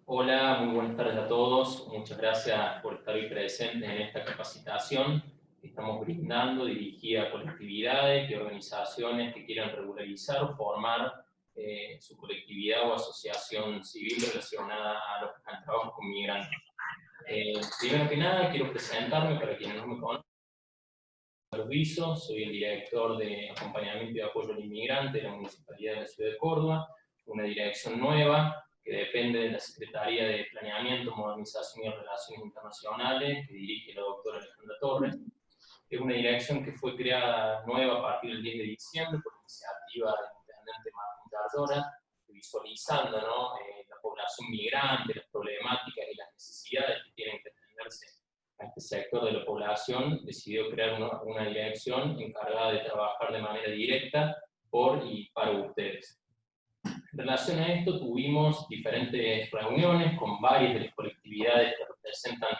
Hola, muy buenas tardes a todos. Muchas gracias por estar hoy presentes en esta capacitación que estamos brindando, dirigida a colectividades y organizaciones que quieran regularizar o formar su colectividad o asociación civil relacionada a los que trabajan con migrantes. Primero que nada, quiero presentarme para quienes no me conocen. Soy el director de acompañamiento y apoyo al inmigrante de la Municipalidad de la Ciudad de Córdoba, una dirección nueva que depende de la Secretaría de Planeamiento, Modernización y Relaciones Internacionales, que dirige la doctora Alejandra Torres. Es una dirección que fue creada nueva a partir del 10 de diciembre por iniciativa del intendente Martín Gallora, visualizando, ¿no? La población migrante, las problemáticas y las necesidades que tienen que atenderse a este sector de la población, decidió crear una dirección encargada de trabajar de manera directa por y para ustedes. En relación a esto, tuvimos diferentes reuniones con varias de las colectividades que representan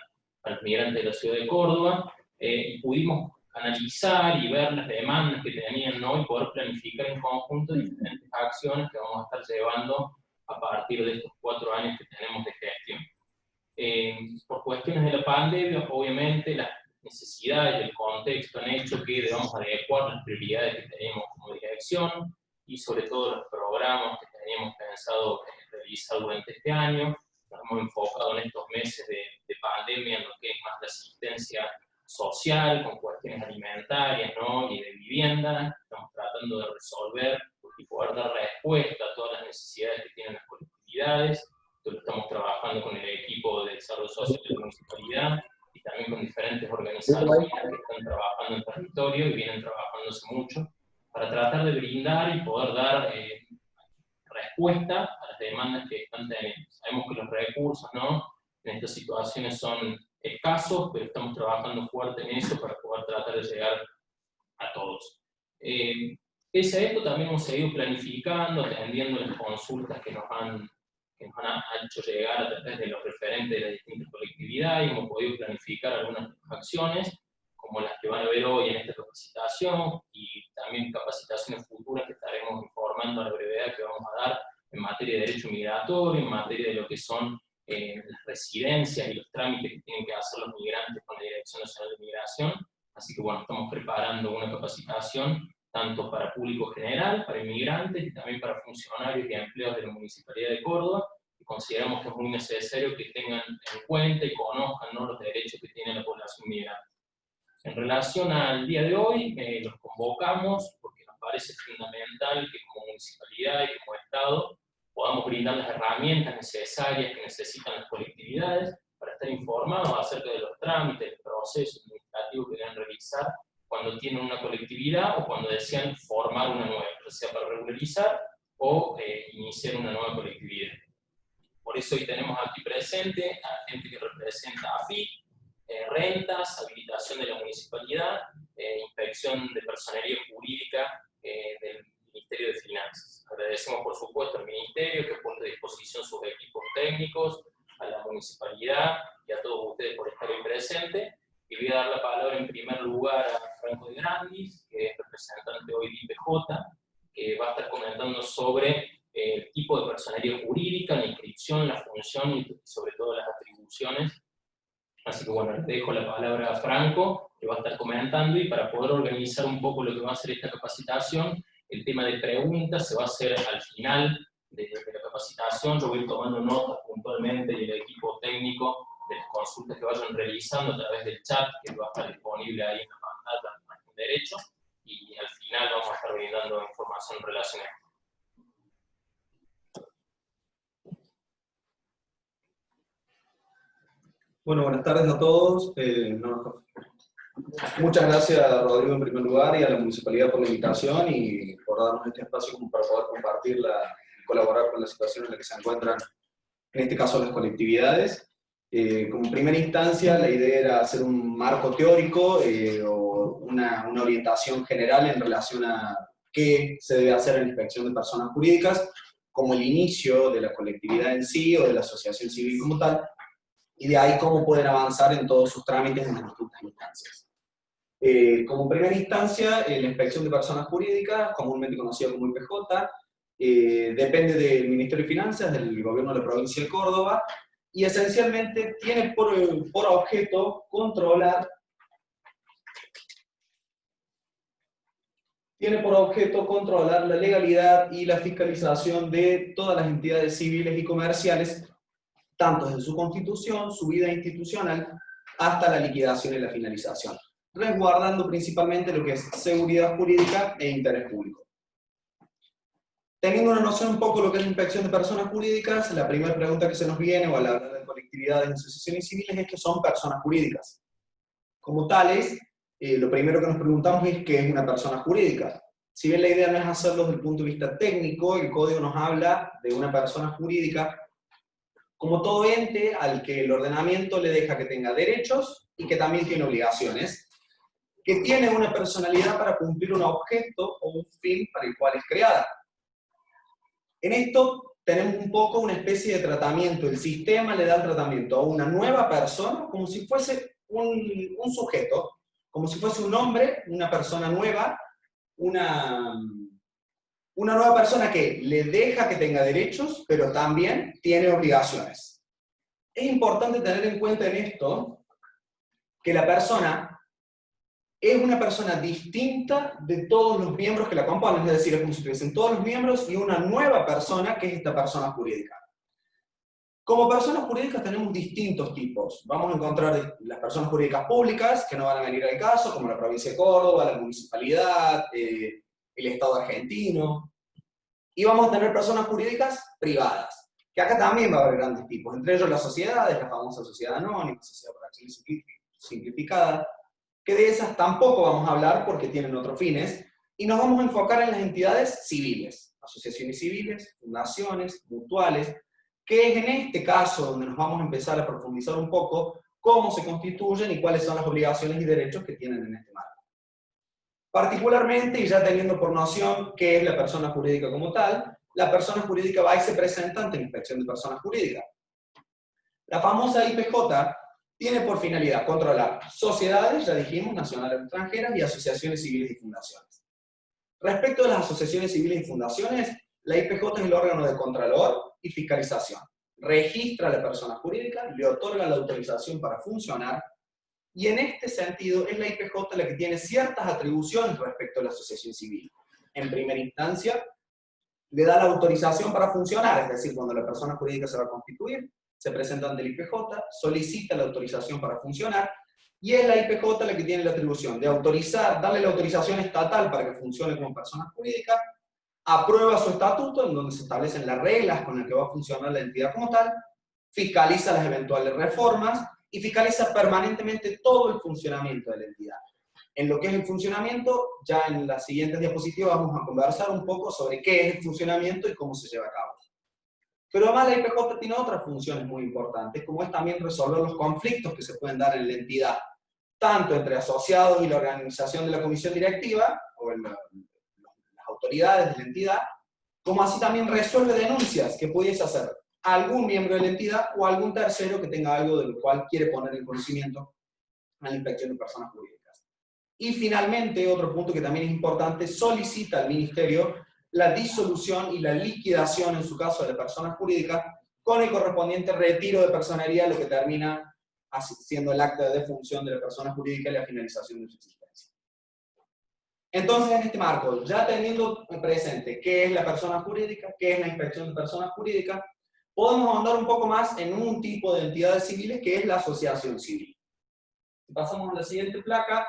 a los migrantes de la ciudad de Córdoba, y pudimos analizar y ver las demandas que tenían, ¿no? Y poder planificar en conjunto diferentes acciones que vamos a estar llevando a partir de estos 4 años que tenemos de gestión. Por cuestiones de la pandemia, obviamente las necesidades del contexto han hecho que debamos adecuar las prioridades que tenemos como dirección y sobre todo los programas que teníamos pensado realizar durante este año. Nos hemos enfocado en estos meses de pandemia en lo que es más la asistencia social, con cuestiones alimentarias, ¿no? Y de vivienda. Estamos tratando de resolver y poder dar respuesta a todas las necesidades que tienen las colectividades. Estamos trabajando con el equipo de desarrollo social de la municipalidad y también con diferentes organizaciones que están trabajando en territorio y vienen trabajando hace mucho para tratar de brindar y poder dar respuesta a las demandas que están teniendo. Sabemos que los recursos, ¿no? En estas situaciones son escasos, pero estamos trabajando fuerte en eso para poder tratar de llegar a todos. Pese a esto, también hemos seguido planificando, atendiendo las consultas que nos han hecho llegar a través de los referentes de las distintas colectividades, y hemos podido planificar algunas acciones, como las que van a ver hoy en esta capacitación, y también capacitaciones futuras que estaremos informando a la brevedad que vamos a dar en materia de derecho migratorio, en materia de lo que son las residencias y los trámites que tienen que hacer los migrantes con la Dirección Nacional de Migración. Así que bueno, estamos preparando una capacitación tanto para público general, para inmigrantes, y también para funcionarios y empleados de la Municipalidad de Córdoba, y consideramos que es muy necesario que tengan en cuenta y conozcan, ¿no? Los derechos que tiene la población migrante. En relación al día de hoy, los convocamos porque nos parece fundamental que como municipalidad y como Estado podamos brindar las herramientas necesarias que necesitan las colectividades para estar informados acerca de los trámites, los procesos administrativos que deben realizar cuando tienen una colectividad o cuando desean formar una nueva, ya sea para regularizar o iniciar una nueva colectividad. Por eso hoy tenemos aquí presente a gente que representa a AFIP, rentas, habilitación de la municipalidad, inspección de personería jurídica del Ministerio de Finanzas. Agradecemos por supuesto al Ministerio que pone a disposición sus equipos técnicos, a la municipalidad y a todos ustedes por estar ahí presentes. Y voy a dar la palabra en primer lugar a Franco de Grandis, que es representante hoy de IPJ, que va a estar comentando sobre el tipo de personería jurídica, la inscripción, la función y sobre todo las atribuciones. Así que bueno, les dejo la palabra a Franco, que va a estar comentando, y para poder organizar un poco lo que va a ser esta capacitación, el tema de preguntas se va a hacer al final de la capacitación. Yo voy a ir tomando notas puntualmente y el equipo técnico de las consultas que vayan realizando a través del chat, que va a estar disponible ahí en la pantalla a margen derecho, y al final vamos a estar brindando información relacionada. Bueno, buenas tardes a todos. Muchas gracias, Rodrigo, en primer lugar, y a la Municipalidad por la invitación y por darnos este espacio como para poder compartirla y colaborar con la situación en la que se encuentran, en este caso, las colectividades. Como primera instancia, la idea era hacer un marco teórico o una orientación general en relación a qué se debe hacer en la inspección de personas jurídicas, como el inicio de la colectividad en sí o de la asociación civil como tal, y de ahí cómo pueden avanzar en todos sus trámites en las distintas instancias. Como primera instancia, la inspección de personas jurídicas, comúnmente conocida como IPJ, depende del Ministerio de Finanzas, del gobierno de la provincia de Córdoba, y esencialmente tiene por objeto controlar la legalidad y la fiscalización de todas las entidades civiles y comerciales, tanto desde su constitución, su vida institucional, hasta la liquidación y la finalización, resguardando principalmente lo que es seguridad jurídica e interés público. Teniendo una noción un poco de lo que es la inspección de personas jurídicas, la primera pregunta que se nos viene, o al hablar de colectividades y asociaciones civiles, es que son personas jurídicas. Como tales, lo primero que nos preguntamos es ¿qué es una persona jurídica? Si bien la idea no es hacerlo desde el punto de vista técnico, el código nos habla de una persona jurídica como todo ente al que el ordenamiento le deja que tenga derechos y que también tiene obligaciones, que tiene una personalidad para cumplir un objeto o un fin para el cual es creada. En esto tenemos un poco una especie de tratamiento. El sistema le da el tratamiento a una nueva persona como si fuese un sujeto, como si fuese un hombre, una persona nueva, una nueva persona que le deja que tenga derechos, pero también tiene obligaciones. Es importante tener en cuenta en esto que la persona es una persona distinta de todos los miembros que la componen, es decir, es como si tuviesen todos los miembros y una nueva persona que es esta persona jurídica. Como personas jurídicas tenemos distintos tipos. Vamos a encontrar las personas jurídicas públicas, que no van a venir al caso, como la provincia de Córdoba, la municipalidad, el Estado argentino. Y vamos a tener personas jurídicas privadas, que acá también va a haber grandes tipos, entre ellos las sociedades, la famosa sociedad anónima, sociedad por acción simplificada, que de esas tampoco vamos a hablar porque tienen otros fines, y nos vamos a enfocar en las entidades civiles, asociaciones civiles, fundaciones, mutuales, que es en este caso donde nos vamos a empezar a profundizar un poco cómo se constituyen y cuáles son las obligaciones y derechos que tienen en este marco. Particularmente, y ya teniendo por noción qué es la persona jurídica como tal, la persona jurídica va y se presenta ante la inspección de personas jurídicas. La famosa IPJ tiene por finalidad controlar sociedades, ya dijimos, nacionales o extranjeras, y asociaciones civiles y fundaciones. Respecto a las asociaciones civiles y fundaciones, la IPJ es el órgano de contralor y fiscalización. Registra a la persona jurídica, le otorga la autorización para funcionar, y en este sentido es la IPJ la que tiene ciertas atribuciones respecto a la asociación civil. En primera instancia, le da la autorización para funcionar, es decir, cuando la persona jurídica se va a constituir, se presenta ante el IPJ, solicita la autorización para funcionar, y es la IPJ la que tiene la atribución de autorizar, darle la autorización estatal para que funcione como persona jurídica, aprueba su estatuto, en donde se establecen las reglas con las que va a funcionar la entidad como tal, fiscaliza las eventuales reformas, y fiscaliza permanentemente todo el funcionamiento de la entidad. En lo que es el funcionamiento, ya en las siguientes diapositivas vamos a conversar un poco sobre qué es el funcionamiento y cómo se lleva a cabo. Pero además la IPJ tiene otras funciones muy importantes, como es también resolver los conflictos que se pueden dar en la entidad, tanto entre asociados y la organización de la comisión directiva, o las autoridades de la entidad, como así también resuelve denuncias que pudiese hacer algún miembro de la entidad o algún tercero que tenga algo de lo cual quiere poner en conocimiento a la inspección de personas jurídicas. Y finalmente, otro punto que también es importante, solicita al Ministerio la disolución y la liquidación, en su caso, de la persona jurídica, con el correspondiente retiro de personería, lo que termina siendo el acta de defunción de la persona jurídica y la finalización de su existencia. Entonces, en este marco, ya teniendo presente qué es la persona jurídica, qué es la inspección de personas jurídicas, podemos ahondar un poco más en un tipo de entidades civiles que es la asociación civil. Si pasamos a la siguiente placa,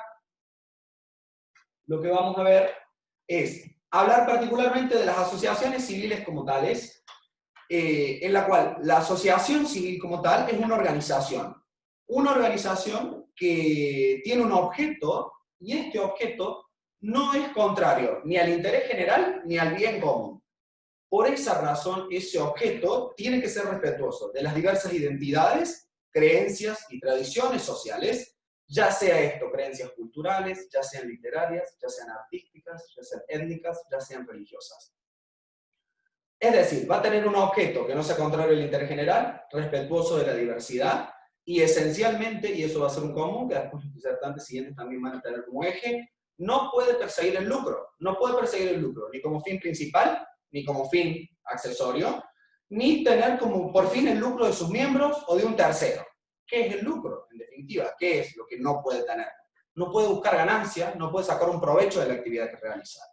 lo que vamos a ver es hablar particularmente de las asociaciones civiles como tales, en la cual la asociación civil como tal es una organización que tiene un objeto, y este objeto no es contrario ni al interés general ni al bien común. Por esa razón, ese objeto tiene que ser respetuoso de las diversas identidades, creencias y tradiciones sociales, ya sea esto creencias culturales, ya sean literarias, ya sean artísticas, ya sean étnicas, ya sean religiosas. Es decir, va a tener un objeto que no sea contrario al interés general, respetuoso de la diversidad, y esencialmente, y eso va a ser un común, que después los disertantes siguientes también van a tener como eje, no puede perseguir el lucro. No puede perseguir el lucro, ni como fin principal, ni como fin accesorio, ni tener como por fin el lucro de sus miembros o de un tercero. ¿Qué es el lucro, en definitiva? ¿Qué es lo que no puede tener? No puede buscar ganancia, no puede sacar un provecho de la actividad que realiza.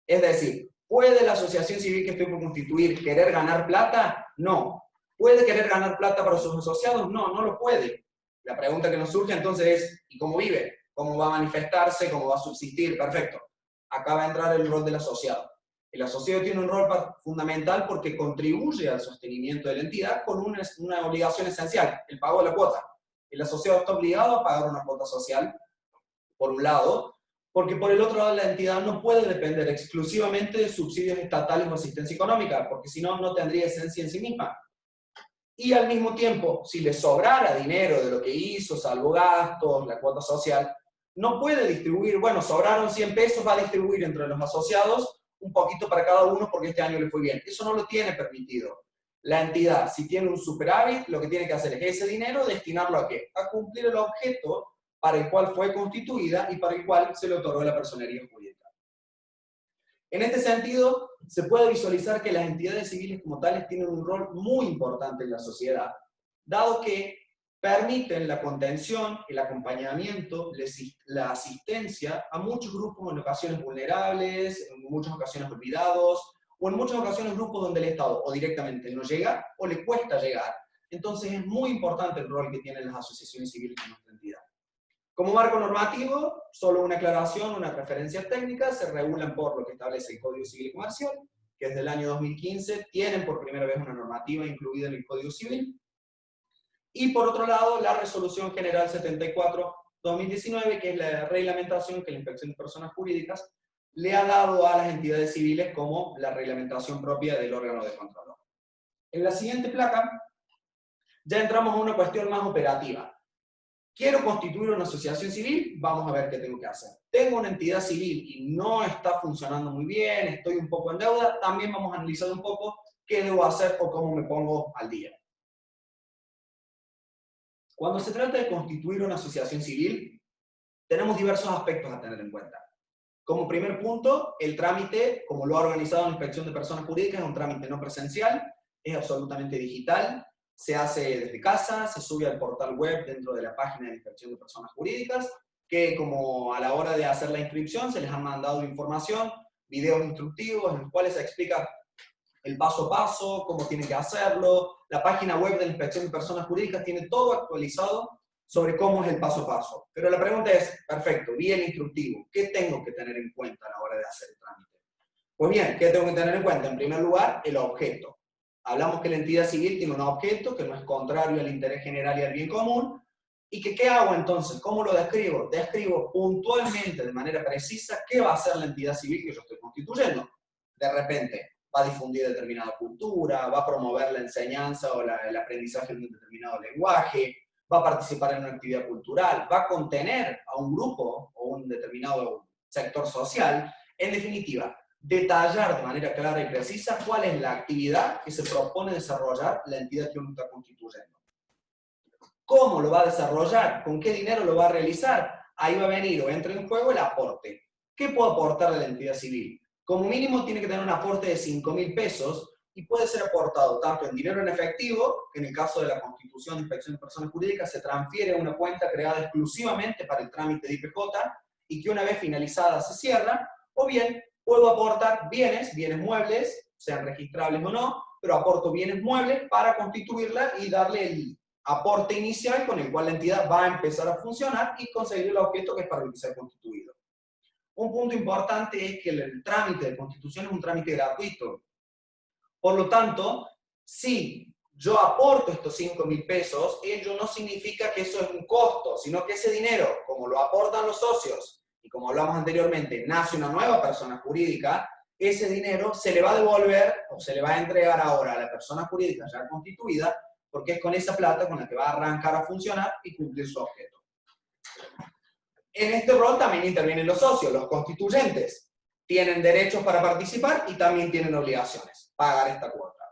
Es decir, ¿puede la asociación civil que estoy por constituir querer ganar plata? No. ¿Puede querer ganar plata para sus asociados? No, no lo puede. La pregunta que nos surge entonces es, ¿y cómo vive? ¿Cómo va a manifestarse? ¿Cómo va a subsistir? Perfecto. Acá va a entrar el rol del asociado. El asociado tiene un rol fundamental porque contribuye al sostenimiento de la entidad con una obligación esencial, el pago de la cuota. El asociado está obligado a pagar una cuota social, por un lado, porque por el otro lado la entidad no puede depender exclusivamente de subsidios estatales o asistencia económica, porque si no, no tendría esencia en sí misma. Y al mismo tiempo, si le sobrara dinero de lo que hizo, salvo gastos, la cuota social, no puede distribuir, bueno, sobraron 100 pesos, va a distribuir entre los asociados un poquito para cada uno porque este año le fue bien. Eso no lo tiene permitido. La entidad, si tiene un superávit, lo que tiene que hacer es ese dinero destinarlo ¿a qué? A cumplir el objeto para el cual fue constituida y para el cual se le otorgó la personería jurídica. En este sentido, se puede visualizar que las entidades civiles como tales tienen un rol muy importante en la sociedad, dado que permiten la contención, el acompañamiento, la asistencia a muchos grupos en ocasiones vulnerables, en muchas ocasiones olvidados, o en muchas ocasiones grupos donde el Estado o directamente no llega o le cuesta llegar. Entonces es muy importante el rol que tienen las asociaciones civiles en nuestra entidad. Como marco normativo, solo una aclaración, una referencia técnica, se regulan por lo que establece el Código Civil y Comercial, que desde el año 2015 tienen por primera vez una normativa incluida en el Código Civil. Y por otro lado, la Resolución General 74/2019, que es la reglamentación que la Inspección de Personas Jurídicas le ha dado a las entidades civiles como la reglamentación propia del órgano de control. En la siguiente placa, ya entramos a una cuestión más operativa. Quiero constituir una asociación civil, vamos a ver qué tengo que hacer. Tengo una entidad civil y no está funcionando muy bien, estoy un poco en deuda, también vamos a analizar un poco qué debo hacer o cómo me pongo al día. Cuando se trata de constituir una asociación civil, tenemos diversos aspectos a tener en cuenta. Como primer punto, el trámite, como lo ha organizado la Inspección de Personas Jurídicas, es un trámite no presencial, es absolutamente digital, se hace desde casa, se sube al portal web dentro de la página de la Inspección de Personas Jurídicas, que como a la hora de hacer la inscripción se les han mandado información, videos instructivos en los cuales se explica el paso a paso, cómo tienen que hacerlo. La página web de la Inspección de Personas Jurídicas tiene todo actualizado sobre cómo es el paso a paso. Pero la pregunta es, perfecto, vi el instructivo, ¿qué tengo que tener en cuenta a la hora de hacer el trámite? Pues bien, ¿qué tengo que tener en cuenta? En primer lugar, el objeto. Hablamos que la entidad civil tiene un objeto que no es contrario al interés general y al bien común, y que ¿qué hago entonces? ¿Cómo lo describo? Describo puntualmente, de manera precisa, qué va a hacer la entidad civil que yo estoy constituyendo. De repente, va a difundir determinada cultura, va a promover la enseñanza o el aprendizaje de un determinado lenguaje, va a participar en una actividad cultural, va a contener a un grupo o un determinado sector social. En definitiva, detallar de manera clara y precisa cuál es la actividad que se propone desarrollar la entidad que uno está constituyendo. ¿Cómo lo va a desarrollar? ¿Con qué dinero lo va a realizar? Ahí va a venir o entra en juego el aporte. ¿Qué puedo aportar a la entidad civil? Como mínimo tiene que tener un aporte de 5.000 pesos y puede ser aportado tanto en dinero en efectivo, que en el caso de la Constitución de Inspección de Personas Jurídicas se transfiere a una cuenta creada exclusivamente para el trámite de IPJ y que una vez finalizada se cierra, o bien puedo aportar bienes muebles, sean registrables o no, pero aporto bienes muebles para constituirla y darle el aporte inicial con el cual la entidad va a empezar a funcionar y conseguir el objeto que es para el que se ha constituido. Un punto importante es que el trámite de constitución es un trámite gratuito. Por lo tanto, si yo aporto estos 5.000 pesos, ello no significa que eso es un costo, sino que ese dinero, como lo aportan los socios, y como hablamos anteriormente, nace una nueva persona jurídica, ese dinero se le va a devolver o se le va a entregar ahora a la persona jurídica ya constituida, porque es con esa plata con la que va a arrancar a funcionar y cumplir su objeto. En este rol también intervienen los socios, los constituyentes. Tienen derechos para participar y también tienen obligaciones, pagar esta cuota.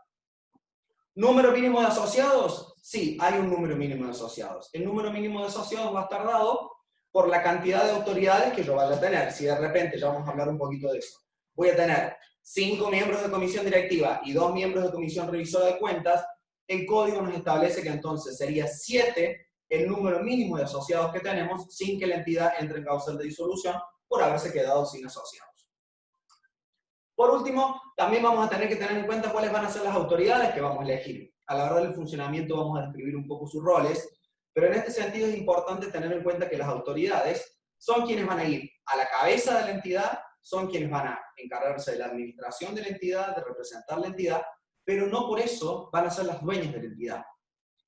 ¿Número mínimo de asociados? Sí, hay un número mínimo de asociados. El número mínimo de asociados va a estar dado por la cantidad de autoridades que yo vaya a tener. Si de repente, ya vamos a hablar un poquito de eso, voy a tener 5 miembros de comisión directiva y 2 miembros de comisión revisora de cuentas, el código nos establece que entonces sería 7 el número mínimo de asociados que tenemos sin que la entidad entre en causal de disolución por haberse quedado sin asociados. Por último, también vamos a tener que tener en cuenta cuáles van a ser las autoridades que vamos a elegir. A la hora del funcionamiento vamos a describir un poco sus roles, pero en este sentido es importante tener en cuenta que las autoridades son quienes van a ir a la cabeza de la entidad, son quienes van a encargarse de la administración de la entidad, de representar la entidad, pero no por eso van a ser las dueñas de la entidad.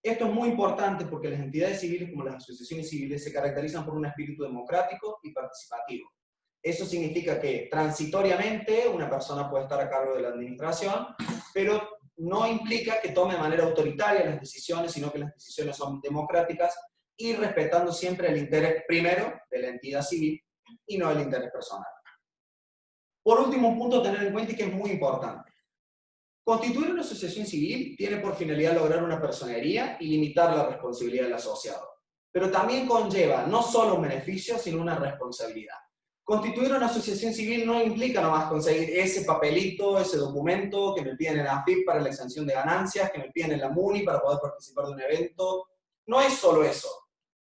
Esto es muy importante porque las entidades civiles, como las asociaciones civiles, se caracterizan por un espíritu democrático y participativo. Eso significa que transitoriamente una persona puede estar a cargo de la administración, pero no implica que tome de manera autoritaria las decisiones, sino que las decisiones son democráticas y respetando siempre el interés primero de la entidad civil y no el interés personal. Por último, un punto a tener en cuenta y que es muy importante. Constituir una asociación civil tiene por finalidad lograr una personería y limitar la responsabilidad del asociado. Pero también conlleva no solo un beneficio, sino una responsabilidad. Constituir una asociación civil no implica nomás conseguir ese papelito, ese documento que me piden en la AFIP para la exención de ganancias, que me piden en la MUNI para poder participar de un evento. No es solo eso.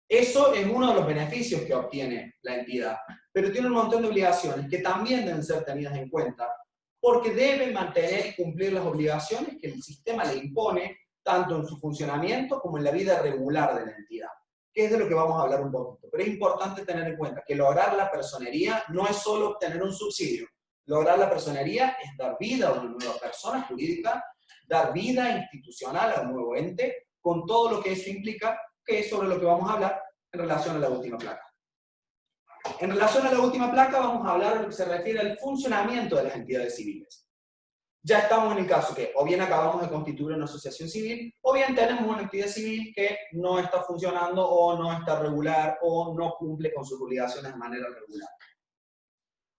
Eso es uno de los beneficios que obtiene la entidad. Pero tiene un montón de obligaciones que también deben ser tenidas en cuenta, porque debe mantener y cumplir las obligaciones que el sistema le impone, tanto en su funcionamiento como en la vida regular de la entidad, que es de lo que vamos a hablar un poquito. Pero es importante tener en cuenta que lograr la personería no es solo obtener un subsidio. Lograr la personería es dar vida a una nueva persona jurídica, dar vida institucional a un nuevo ente, con todo lo que eso implica, que es sobre lo que vamos a hablar en relación a la última placa. En relación a la última placa vamos a hablar de lo que se refiere al funcionamiento de las entidades civiles. Ya estamos en el caso que o bien acabamos de constituir una asociación civil, o bien tenemos una entidad civil que no está funcionando o no está regular o no cumple con sus obligaciones de manera regular.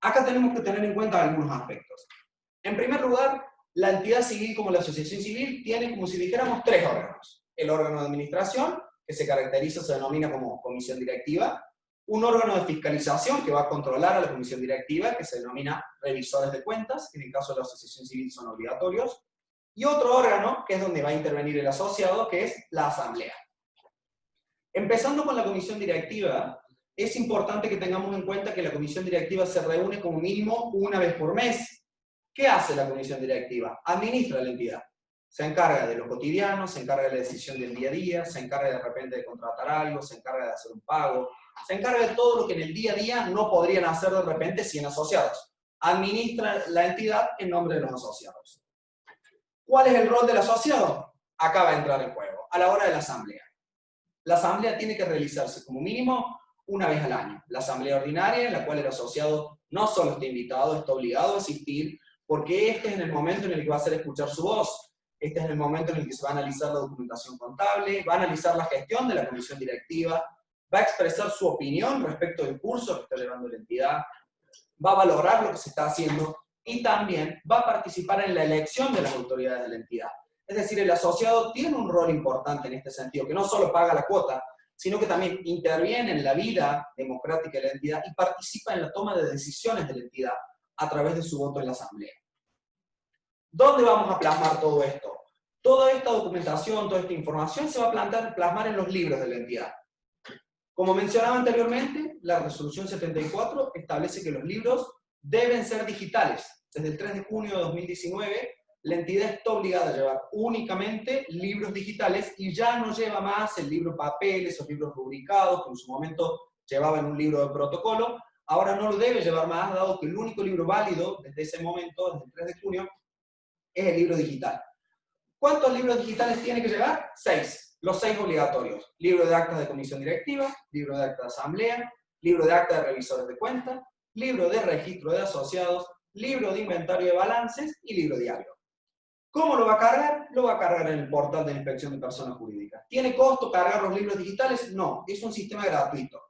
Acá tenemos que tener en cuenta algunos aspectos. En primer lugar, la entidad civil como la asociación civil tiene, como si dijéramos, 3 órganos. El órgano de administración, que se caracteriza, se denomina como comisión directiva. Un órgano de fiscalización que va a controlar a la comisión directiva, que se denomina revisores de cuentas, que en el caso de la asociación civil son obligatorios. Y otro órgano, que es donde va a intervenir el asociado, que es la asamblea. Empezando con la comisión directiva, es importante que tengamos en cuenta que la comisión directiva se reúne como mínimo una vez por mes. ¿Qué hace la comisión directiva? Administra la entidad. Se encarga de lo cotidiano, se encarga de la decisión del día a día, se encarga de repente de contratar algo, se encarga de hacer un pago, se encarga de todo lo que en el día a día no podrían hacer de repente 100 asociados. Administra la entidad en nombre de los asociados. ¿Cuál es el rol del asociado? Acá va a entrar en juego, a la hora de la asamblea. La asamblea tiene que realizarse como mínimo una vez al año. La asamblea ordinaria, en la cual el asociado no solo está invitado, está obligado a asistir, porque este es en el momento en el que va a hacer escuchar su voz. Este es el momento en el que se va a analizar la documentación contable, va a analizar la gestión de la comisión directiva, va a expresar su opinión respecto del curso que está llevando la entidad, va a valorar lo que se está haciendo y también va a participar en la elección de las autoridades de la entidad. Es decir, el asociado tiene un rol importante en este sentido, que no solo paga la cuota, sino que también interviene en la vida democrática de la entidad y participa en la toma de decisiones de la entidad a través de su voto en la asamblea. ¿Dónde vamos a plasmar todo esto? Toda esta documentación, toda esta información se va a plasmar en los libros de la entidad. Como mencionaba anteriormente, la resolución 74 establece que los libros deben ser digitales. Desde el 3 de junio de 2019, la entidad está obligada a llevar únicamente libros digitales y ya no lleva más el libro papel, esos libros rubricados que en su momento llevaban un libro de protocolo. Ahora no lo debe llevar más, dado que el único libro válido desde ese momento, desde el 3 de junio, es el libro digital. ¿Cuántos libros digitales tiene que llevar? 6. Los 6 obligatorios. Libro de actas de comisión directiva, libro de acta de asamblea, libro de acta de revisores de cuentas, libro de registro de asociados, libro de inventario de balances y libro diario. ¿Cómo lo va a cargar? Lo va a cargar en el portal de la Inspección de Personas Jurídicas. ¿Tiene costo cargar los libros digitales? No, es un sistema gratuito.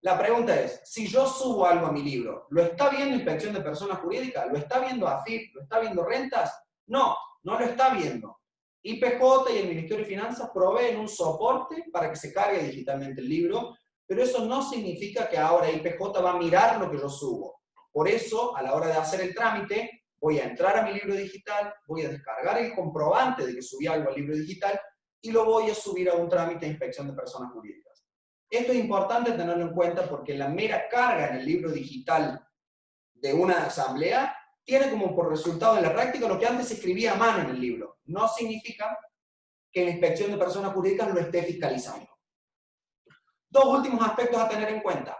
La pregunta es, si yo subo algo a mi libro, ¿lo está viendo Inspección de Personas Jurídicas? ¿Lo está viendo AFIP? ¿Lo está viendo Rentas? No, no lo está viendo. IPJ y el Ministerio de Finanzas proveen un soporte para que se cargue digitalmente el libro, pero eso no significa que ahora IPJ va a mirar lo que yo subo. Por eso, a la hora de hacer el trámite, voy a entrar a mi libro digital, voy a descargar el comprobante de que subí algo al libro digital y lo voy a subir a un trámite de inspección de personas jurídicas. Esto es importante tenerlo en cuenta porque la mera carga en el libro digital de una asamblea tiene como por resultado en la práctica lo que antes se escribía a mano en el libro. No significa que la inspección de personas jurídicas lo esté fiscalizando. Dos últimos aspectos a tener en cuenta.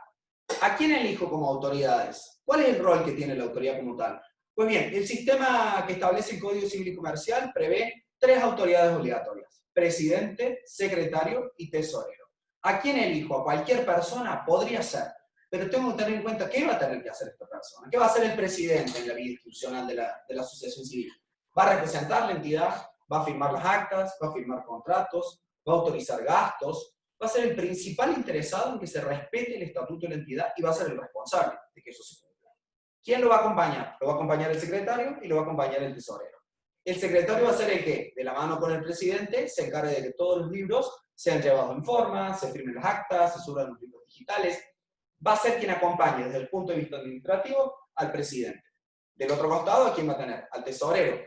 ¿A quién elijo como autoridades? ¿Cuál es el rol que tiene la autoridad como tal? Pues bien, el sistema que establece el Código Civil y Comercial prevé 3 autoridades obligatorias: presidente, secretario y tesorero. ¿A quién elijo? A cualquier persona podría ser, pero tengo que tener en cuenta qué va a tener que hacer esta persona. ¿Qué va a hacer el presidente en la vida institucional de la asociación civil? ¿Va a representar la entidad? ¿Va a firmar las actas? ¿Va a firmar contratos? ¿Va a autorizar gastos? Va a ser el principal interesado en que se respete el estatuto de la entidad y va a ser el responsable de que eso se cumpla. ¿Quién lo va a acompañar? Lo va a acompañar el secretario y lo va a acompañar el tesorero. El secretario va a ser el que, de la mano con el presidente, se encargue de que todos los libros sean llevados en forma, se firmen las actas, se suban los libros digitales. Va a ser quien acompañe desde el punto de vista administrativo al presidente. Del otro costado, ¿a quién va a tener? Al tesorero.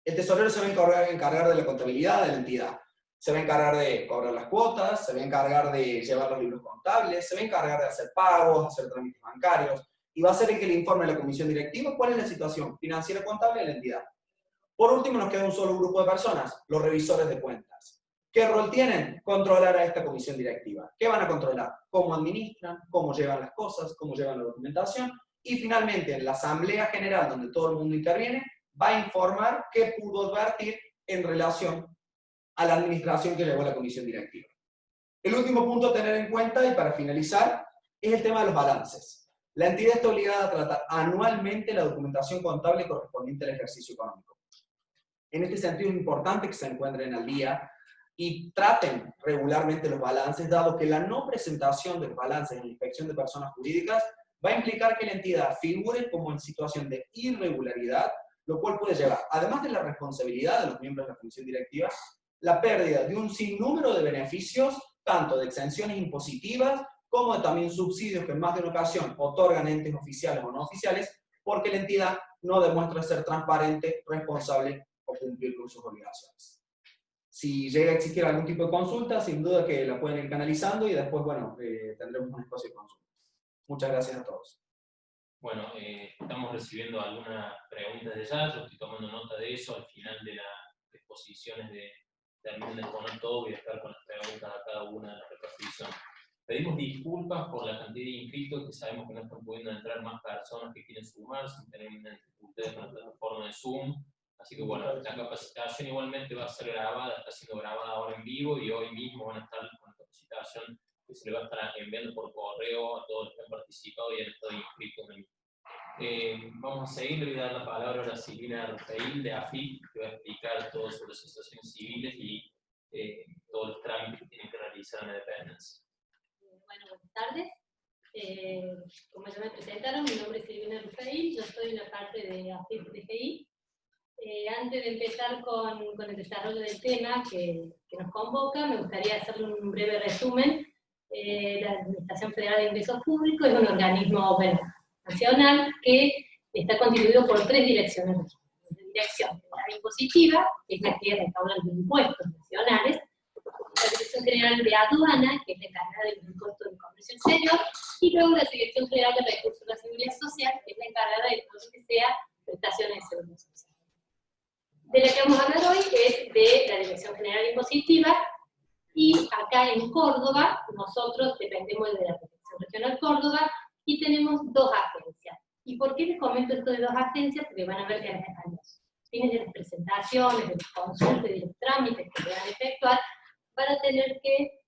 El tesorero se va a encargar de la contabilidad de la entidad. Se va a encargar de cobrar las cuotas, se va a encargar de llevar los libros contables, se va a encargar de hacer pagos, hacer trámites bancarios, y va a ser el que le informe a la comisión directiva cuál es la situación financiera contable de la entidad. Por último, nos queda un solo grupo de personas, los revisores de cuentas. ¿Qué rol tienen? Controlar a esta comisión directiva. ¿Qué van a controlar? Cómo administran, cómo llevan las cosas, cómo llevan la documentación, y finalmente, en la asamblea general, donde todo el mundo interviene, va a informar qué pudo advertir en relación a la administración que llevó la comisión directiva. El último punto a tener en cuenta, y para finalizar, es el tema de los balances. La entidad está obligada a tratar anualmente la documentación contable correspondiente al ejercicio económico. En este sentido es importante que se encuentren al día y traten regularmente los balances, dado que la no presentación de los balances en la inspección de personas jurídicas va a implicar que la entidad figure como en situación de irregularidad, lo cual puede llevar, además de la responsabilidad de los miembros de la comisión directiva, la pérdida de un sinnúmero de beneficios, tanto de exenciones impositivas, como de también subsidios que en más de una ocasión otorgan entes oficiales o no oficiales, porque la entidad no demuestra ser transparente, responsable o cumplir con sus obligaciones. Si llega a existir algún tipo de consulta, sin duda que la pueden ir canalizando y después, bueno, tendremos un espacio de consultas. Muchas gracias a todos. Bueno, estamos recibiendo algunas preguntas de ya, yo estoy tomando nota de eso, al final de las exposiciones terminen de poner todo, voy a estar con las preguntas a cada una de las reparticiones. Pedimos disculpas por la cantidad de inscritos, que sabemos que no están pudiendo entrar más personas que quieren sumarse, tenemos dificultades con la plataforma de Zoom, así que bueno, la capacitación igualmente va a ser grabada, está siendo grabada ahora en vivo y hoy mismo van a estar con la capacitación que se le va a estar enviando por correo a todos los que han participado y han estado inscritos en el. Vamos a seguir, le voy a dar la palabra a la Silvina Rafael de AFIP, que va a explicar todo sobre asociaciones civiles y todos los trámites que tienen que realizar en la dependencia. Bueno, buenas tardes. Como ya me presentaron, mi nombre es Silvina Rafael, yo estoy en la parte de AFIP DGI. Antes de empezar con el desarrollo del tema que nos convoca, me gustaría hacerle un breve resumen. La Administración Federal de Ingresos Públicos es un organismo nacional que está constituido por 3 direcciones regionales. La Dirección General Impositiva, que es la que recauda los impuestos nacionales; la Dirección General de Aduana, que es la encargada de los impuestos del comercio exterior; y luego la Dirección General de Recursos de la Seguridad Social, que es la encargada de todo lo que sea prestaciones de seguridad social. De la que vamos a hablar hoy es de la Dirección General Impositiva, y acá en Córdoba, nosotros dependemos de la Dirección Regional Córdoba, y tenemos 2 agencias. ¿Y por qué les comento esto de 2 agencias? Porque van a ver que a los fines de las presentaciones, de las consultas, de los trámites que van a efectuar, van a tener que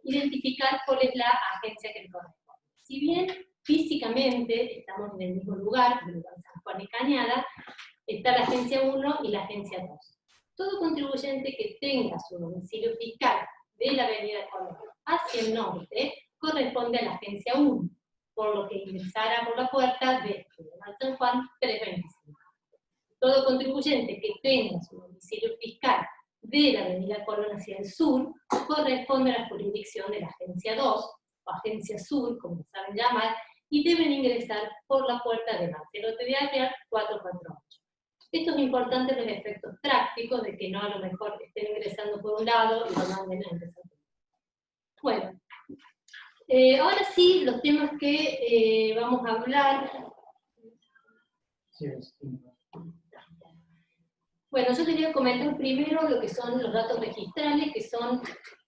identificar cuál es la agencia que les corresponde. Si bien físicamente estamos en el mismo lugar, en San Juan y Cañada, está la agencia 1 y la agencia 2. Todo contribuyente que tenga su domicilio fiscal de la avenida Colón hacia el norte corresponde a la agencia 1, por lo que ingresará por la puerta de San Juan 325. Todo contribuyente que tenga su domicilio fiscal de la avenida Colón hacia el sur corresponde a la jurisdicción de la agencia 2, o agencia sur, como saben llamar, y deben ingresar por la puerta de Marcelo Tediaria 448. Esto es importante los efectos prácticos de que no a lo mejor estén ingresando por un lado y lo manden a ingresar por otro. Bueno, ahora sí, los temas que vamos a hablar. Bueno, yo quería comentar primero lo que son los datos registrales, que son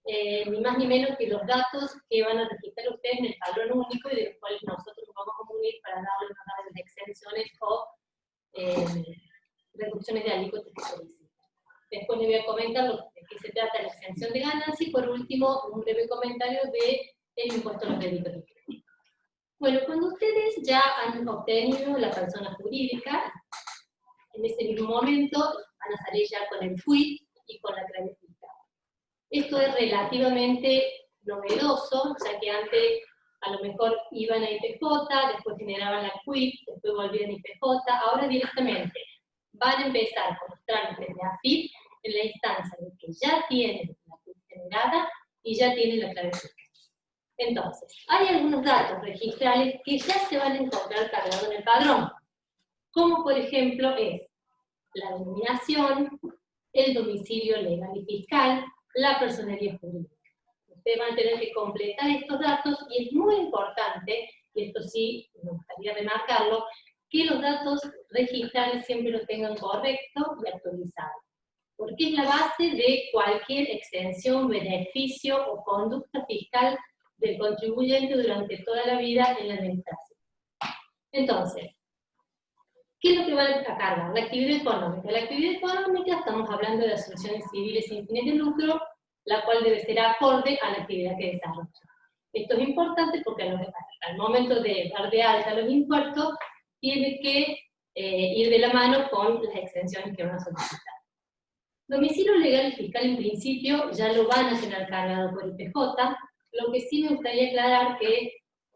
ni más ni menos que los datos que van a registrar ustedes en el padrón único y de los cuales nosotros nos vamos a unir para darles las exenciones o reducciones de alícuotas que solicitan. Después les voy a comentar de qué se trata la exención de ganancia y por último un breve comentario del impuesto a los delitos de crédito. Bueno, cuando ustedes ya han obtenido la persona jurídica, en ese mismo momento van a salir ya con el quit y con la clave fiscal. Esto es relativamente novedoso, ya que antes a lo mejor iban a IPJ, después generaban la quit, después volvían a IPJ, ahora directamente van a empezar con los trámites de AFIP en la instancia de que ya tienen la quit generada y ya tienen la clave fiscal. Entonces, hay algunos datos registrales que ya se van a encontrar cargados en el padrón, como por ejemplo es la denominación, el domicilio legal y fiscal, la personería jurídica. Ustedes van a tener que completar estos datos y es muy importante, y esto sí me gustaría remarcarlo, que los datos registrales siempre lo tengan correcto y actualizado, porque es la base de cualquier exención, beneficio o conducta fiscal del contribuyente durante toda la vida en la administración. Entonces, ¿qué es lo que va a cargar? La actividad económica. La actividad económica, estamos hablando de asociaciones civiles sin fines de lucro, la cual debe ser acorde a la actividad que desarrolla. Esto es importante porque al momento de dar de alta los impuestos, tiene que ir de la mano con las exenciones que van a solicitar. Domicilio legal y fiscal en principio ya lo van a tener cargado por IPJ, lo que sí me gustaría aclarar que,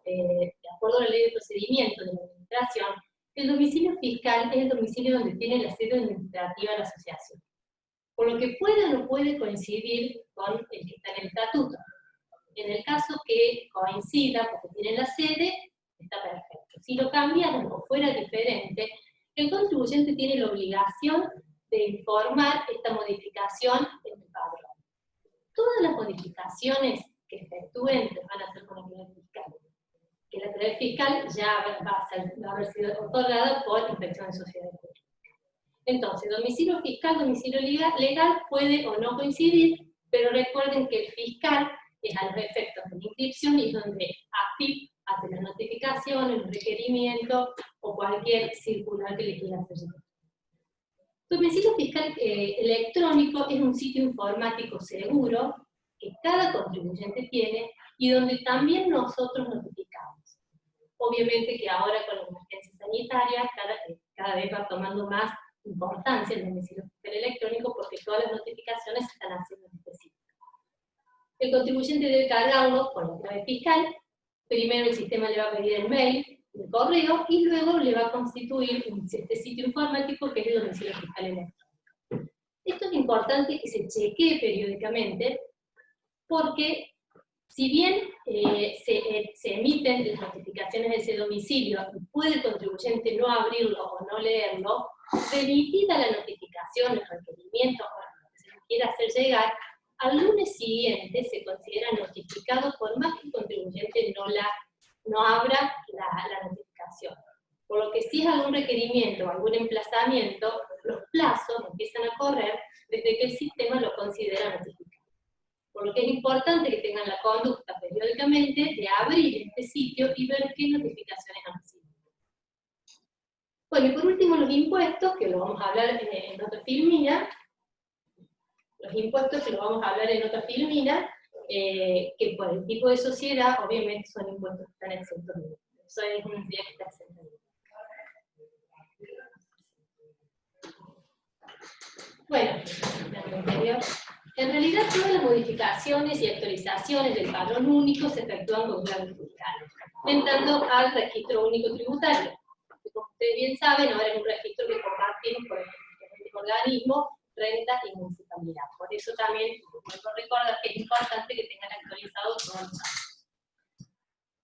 de acuerdo a la ley de procedimiento de la administración, el domicilio fiscal es el domicilio donde tiene la sede administrativa de la asociación, por lo que puede o no puede coincidir con el que está en el estatuto. En el caso que coincida porque tiene la sede, está perfecto. Si lo cambiaron o fuera diferente, el contribuyente tiene la obligación de informar esta modificación en el padrón. Todas las modificaciones que efectúen van a ser con la clave fiscal. Que la clave fiscal ya va a haber sido otorgada por Inspección de Sociedades Públicas. Entonces, domicilio fiscal, domicilio legal puede o no coincidir, pero recuerden que el fiscal es a los efectos de la inscripción y es donde AFIP hace la notificación, el requerimiento o cualquier circular que le quiera hacer llegar. Domicilio fiscal electrónico es un sitio informático seguro que cada contribuyente tiene y donde también nosotros notificamos. Obviamente que ahora con la emergencia sanitaria cada vez va tomando más importancia el domicilio fiscal electrónico porque todas las notificaciones se están haciendo en específico. El contribuyente debe cargarlo con la clave fiscal. Primero el sistema le va a pedir el mail, el correo, y luego le va a constituir este sitio informático que es el domicilio fiscal electrónico. Esto es importante que se chequee periódicamente, porque si bien se emiten las notificaciones de ese domicilio y puede el contribuyente no abrirlo o no leerlo, remitida la notificación, el requerimiento o lo que se le quiera hacer llegar, al lunes siguiente se considera notificado por más que el contribuyente no abra la notificación. Por lo que si es algún requerimiento o algún emplazamiento, los plazos empiezan a correr desde que el sistema lo considera notificado. Por lo que es importante que tengan la conducta periódicamente de abrir este sitio y ver qué notificaciones han recibido. Bueno, y por último los impuestos, que lo vamos a hablar en otra filmina. Los impuestos que lo vamos a hablar en otra filmina, que por el tipo de sociedad, obviamente son impuestos que están exentos de IVA. Eso es una entidad que está exenta de IVA. Bueno, en realidad todas las modificaciones y actualizaciones del padrón único se efectúan con clave fiscal, entrando al registro único tributario. Como ustedes bien saben, ahora es un registro que compartimos con el organismo, renta y municipalidad. Por eso también vuelvo a recordar que es importante que tengan actualizado todos los datos.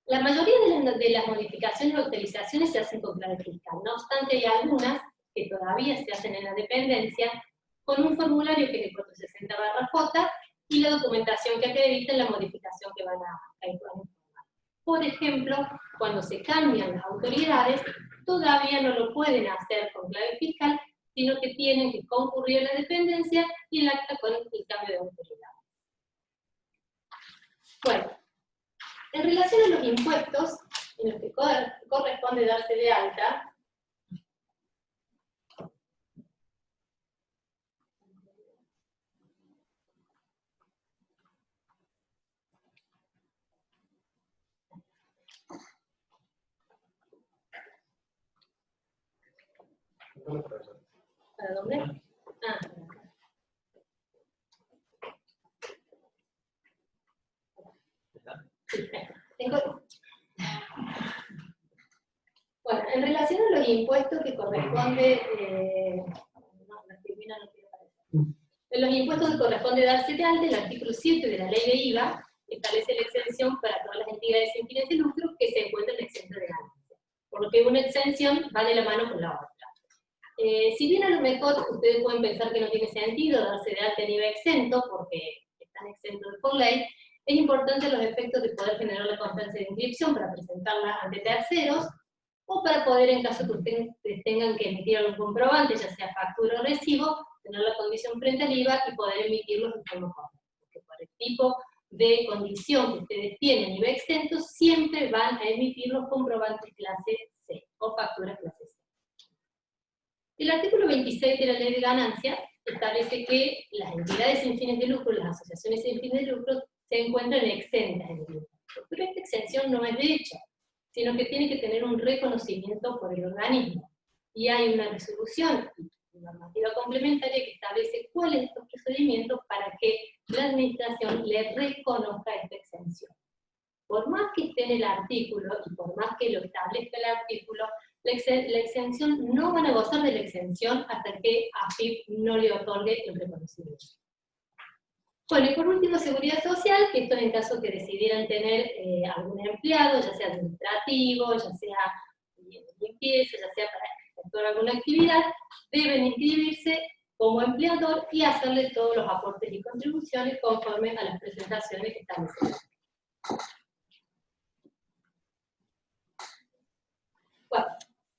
La mayoría de las modificaciones o actualizaciones se hacen con clave fiscal, no obstante hay algunas que todavía se hacen en la dependencia con un formulario que es el 460/J y la documentación que acredita la modificación que van a informar. Por ejemplo, cuando se cambian las autoridades, todavía no lo pueden hacer con clave fiscal, sino que tienen que concurrir a la dependencia y el acta con el cambio de autoridad. Bueno, en relación a los impuestos, en los que corresponde darse de alta, ¿para dónde? Ah, sí, tengo... Bueno, en relación a los impuestos que corresponde... En los impuestos que corresponde darse de alta, el artículo 7 de la ley de IVA establece la exención para todas las entidades sin fines de lucro que se encuentran exentas de ganancia. Por lo que una exención va de la mano con la otra. Si bien a lo mejor ustedes pueden pensar que no tiene sentido darse de alta en IVA exento, porque están exentos por ley, es importante los efectos de poder generar la constancia de inscripción para presentarla ante terceros, o para poder, en caso que ustedes tengan que emitir algún comprobante, ya sea factura o recibo, tener la condición frente al IVA y poder emitirlos en forma correcta. Porque por el tipo de condición que ustedes tienen IVA exento, siempre van a emitir los comprobantes clase C o facturas clase C. El artículo 26 de la Ley de Ganancia establece que las entidades sin fines de lucro, las asociaciones sin fines de lucro, se encuentran exentas de lucro. Pero esta exención no es de hecho, sino que tiene que tener un reconocimiento por el organismo. Y hay una resolución y normativa complementaria que establece cuáles son los procedimientos para que la administración le reconozca esta exención. Por más que esté en el artículo, y por más que lo establezca el artículo, la exención no van a gozar de la exención hasta que AFIP no le otorgue el reconocimiento. Bueno, y por último, seguridad social, que esto en caso que decidieran tener algún empleado, ya sea administrativo, ya sea de limpieza, ya sea para efectuar alguna actividad, deben inscribirse como empleador y hacerle todos los aportes y contribuciones conforme a las presentaciones que establecidas. Bueno,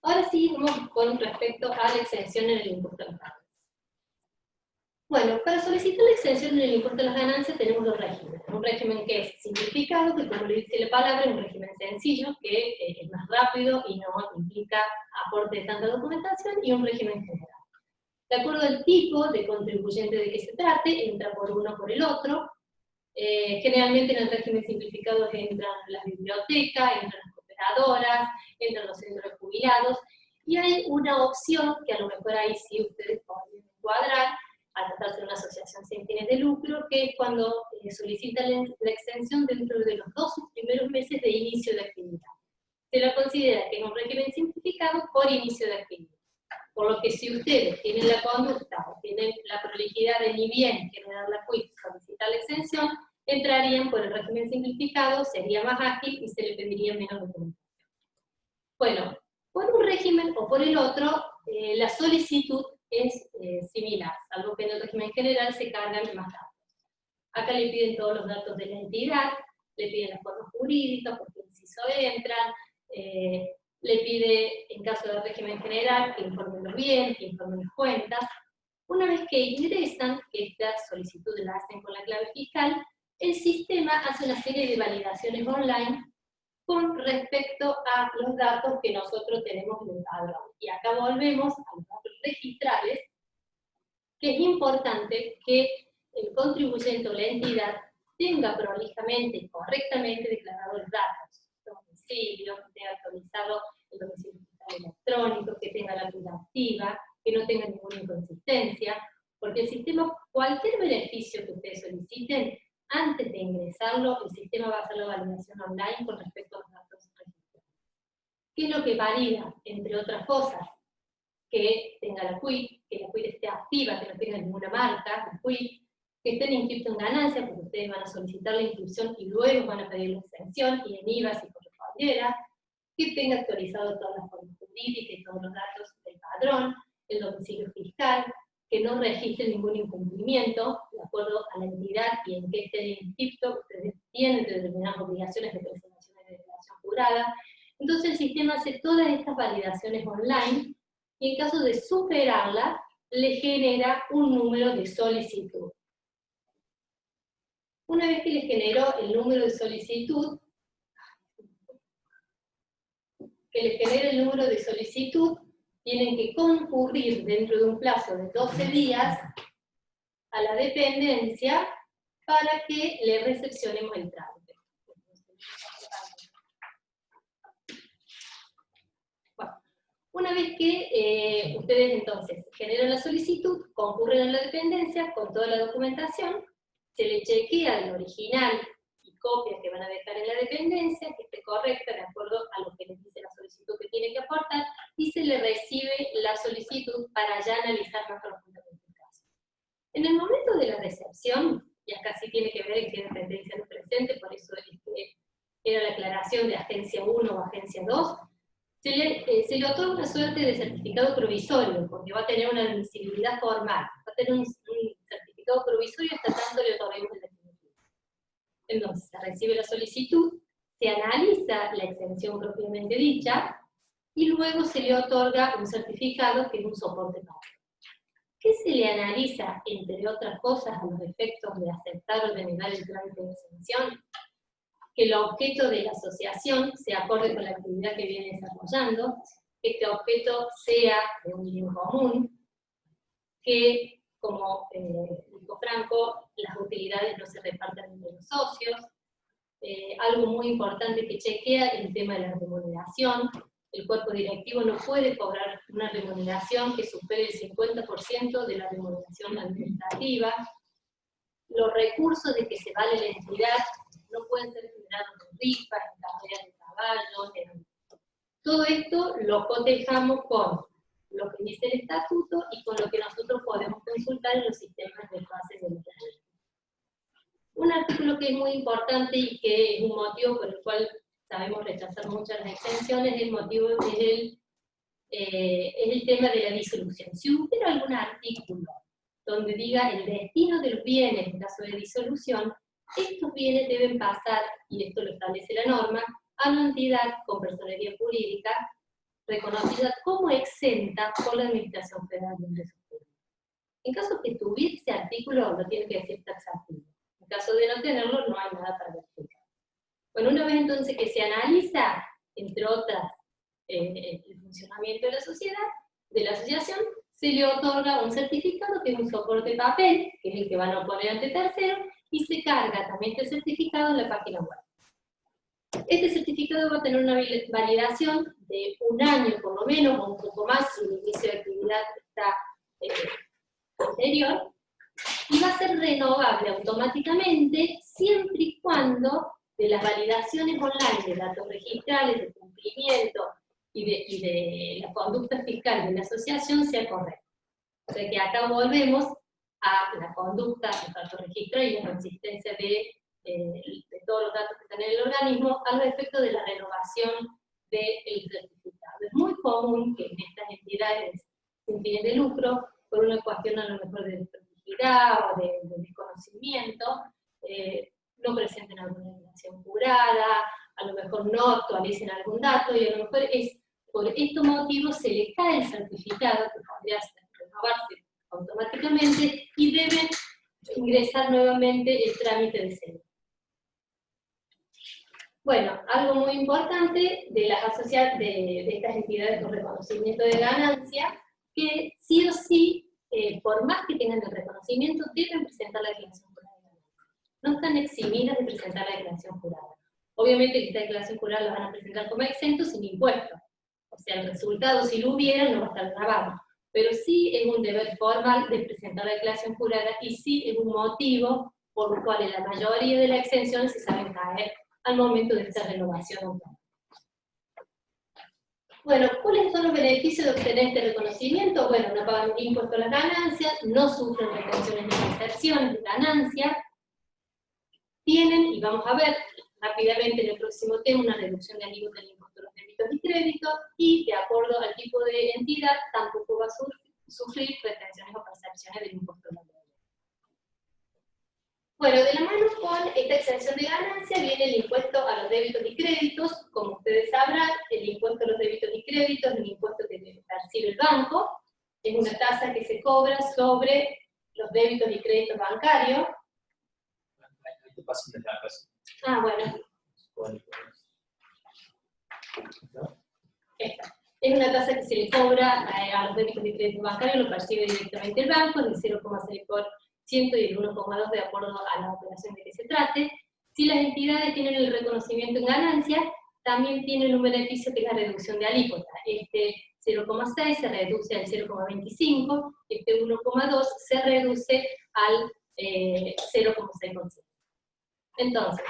ahora sí vamos con respecto a la exención en el impuesto a las ganancias. Bueno, para solicitar la exención en el impuesto a las ganancias tenemos dos regímenes. Un régimen que es simplificado, que como le dice la palabra, es un régimen sencillo, que es más rápido y no implica aporte de tanta documentación, y un régimen general. De acuerdo al tipo de contribuyente de que se trate, entra por uno o por el otro. Generalmente en el régimen simplificado entran las bibliotecas, entran las cooperadoras, entran los centros de jubilados, y hay una opción que a lo mejor ahí sí ustedes podrían encuadrar, al tratarse de una asociación sin fines de lucro, que es cuando solicitan la exención dentro de los 2 primeros meses de inicio de actividad. Se la considera que es un régimen simplificado por inicio de actividad. Por lo que si ustedes tienen la conducta o tienen la prolijidad de ni bien generar la quick, solicitar la exención, entrarían por el régimen simplificado, sería más ágil y se le pediría menos documentación. Bueno, por un régimen o por el otro, la solicitud es similar, salvo que en el régimen general se cargan más datos. Acá le piden todos los datos de la entidad, le piden las formas jurídicas, porque inciso entran, le pide, en caso de régimen general, que informen los bienes, que informen las cuentas. Una vez que ingresan, que esta solicitud la hacen con la clave fiscal, el sistema hace una serie de validaciones online con respecto a los datos que nosotros tenemos en el padrón. Y acá volvemos a los datos registrales, que es importante que el contribuyente o la entidad tenga prolijamente y correctamente declarados los datos. Domicilio, que tenga actualizado el domicilio fiscal electrónico, que tenga la cuenta activa, que no tenga ninguna inconsistencia, porque el sistema, cualquier beneficio que ustedes soliciten, antes de ingresarlo, el sistema va a hacer la validación online con respecto a los datos registrados. ¿Qué es lo que valida? Entre otras cosas, que tenga la QUIC, que la QUIC esté activa, que no tenga ninguna marca, la QUIC, que estén inscritos en ganancia, porque ustedes van a solicitar la inscripción y luego van a pedir la exención, y en IVA, si corresponde financiera, que tenga actualizado todas las formas jurídicas y todos los datos del padrón, el domicilio fiscal, que no registre ningún incumplimiento, de acuerdo a la entidad y en qué esté inscrito. Ustedes tienen determinadas obligaciones de presentación de declaración jurada. Entonces el sistema hace todas estas validaciones online, y en caso de superarla, le genera un número de solicitud. Una vez que le generó el número de solicitud, tienen que concurrir dentro de un plazo de 12 días a la dependencia para que le recepcionemos el trámite. Bueno, una vez que ustedes entonces generan la solicitud, concurren a la dependencia con toda la documentación, se le chequea el original y copia que van a dejar en la dependencia, que esté correcta de acuerdo a lo que les dice la solicitud que tiene que aportar, y se le recibe la solicitud para ya analizar más profundamente el caso. En el momento de la recepción, y acá sí tiene que ver en qué dependencia no presente, por eso era la aclaración de agencia 1 o agencia 2, se le otorga una suerte de certificado provisorio, porque va a tener una admisibilidad formal, va a tener un certificado provisorio hasta tanto le otorguemos el definitivo. Entonces, se recibe la solicitud, se analiza la exención propiamente dicha, y luego se le otorga un certificado que es un soporte papel. ¿Qué se le analiza, entre otras cosas, a los efectos de aceptar o de negar el trámite de exención? Que el objeto de la asociación se acorde con la actividad que viene desarrollando, que este objeto sea de un bien común, que, como dijo Franco, las utilidades no se repartan entre los socios. Algo muy importante que chequea el tema de la remuneración. El cuerpo directivo no puede cobrar una remuneración que supere el 50% de la remuneración administrativa. Los recursos de que se vale la entidad no pueden ser generados en rifas, en carreras de caballos. Todo esto lo cotejamos con lo que dice el estatuto y con lo que nosotros podemos consultar en los sistemas de bases de entrenamiento. Un artículo que es muy importante y que es un motivo por el cual sabemos rechazar muchas las exenciones, es el tema de la disolución. Si hubiera algún artículo donde diga el destino de los bienes en caso de disolución, estos bienes deben pasar, y esto lo establece la norma, a una entidad con personería jurídica reconocida como exenta por la Administración Federal de Ingresos Públicos. En caso que tuviera ese artículo, lo tiene que decir taxativo. En caso de no tenerlo, no hay nada para verificar. Bueno, una vez entonces que se analiza, entre otras, el funcionamiento de la sociedad, de la asociación, se le otorga un certificado que es un soporte papel, que es el que van a poner ante tercero, y se carga también este certificado en la página web. Este certificado va a tener una validación de 1 año por lo menos, o un poco más si el inicio de actividad está anterior, y va a ser renovable automáticamente siempre y cuando de las validaciones online de datos registrales, de cumplimiento y de la conducta fiscal de la asociación sea correcta. O sea que acá volvemos a la conducta, los datos registrales y la consistencia de todos los datos que están en el organismo a los efectos de la renovación del certificado. Es muy común que en estas entidades sin fines de lucro, por una cuestión a lo mejor de o de desconocimiento, no presenten alguna declaración jurada, a lo mejor no actualicen algún dato, y a lo mejor por estos motivos se le cae el certificado, que podría renovarse automáticamente, y deben ingresar nuevamente el trámite de cédula. Bueno, algo muy importante de las asociaciones de estas entidades con reconocimiento de ganancia, que sí o sí, por más que tengan el reconocimiento, deben presentar la declaración jurada de ganancia. No están eximidas de presentar la declaración jurada. Obviamente que esta declaración jurada la van a presentar como exento sin impuesto. O sea, el resultado, si lo hubiera, no va a estar grabado. Pero sí es un deber formal de presentar la declaración jurada, y sí es un motivo por el cual la mayoría de las exenciones se saben caer al momento de esta renovación. Bueno, ¿cuáles son los beneficios de obtener este reconocimiento? Bueno, no pagan impuesto a las ganancias, no sufren retenciones ni inserciones de ganancias, tienen, y vamos a ver, rápidamente en el próximo tema, una reducción de alícuota en el impuesto a los débitos y créditos, y de acuerdo al tipo de entidad, tampoco va a sufrir retenciones o percepciones del impuesto a la deuda. Bueno, de la mano con esta exención de ganancia viene el impuesto a los débitos y créditos. Como ustedes sabrán, el impuesto a los débitos y créditos es un impuesto que percibe el banco, es una tasa que se cobra sobre los débitos y créditos bancarios. Ah, bueno. Esta. Es una tasa que se le cobra a los débitos y créditos bancarios, lo percibe directamente el banco, del 0,6% y el 1,2% de acuerdo a la operación de que se trate. Si las entidades tienen el reconocimiento en ganancia, también tienen un beneficio que es la reducción de alícuota. Este 0,6 se reduce al 0,25, este 1,2 se reduce al 0,6%. Entonces,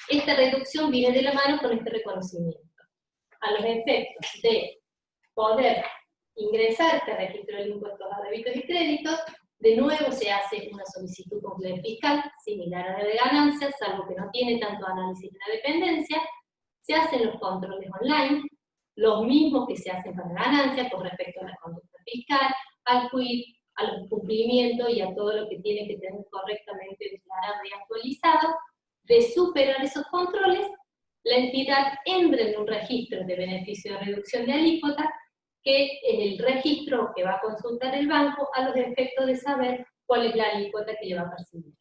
esta reducción viene de la mano con este reconocimiento. A los efectos de poder ingresar este registro del impuesto a débitos y créditos, de nuevo se hace una solicitud con clave fiscal, similar a la de ganancias, salvo que no tiene tanto análisis de la dependencia. Se hacen los controles online, los mismos que se hacen para ganancias con respecto a la conducta fiscal, al quit, al cumplimiento y a todo lo que tiene que tener correctamente declarado y actualizado. De superar esos controles, la entidad entra en un registro de beneficio de reducción de alícuota, que es el registro que va a consultar el banco a los efectos de saber cuál es la alícuota que le va a percibir.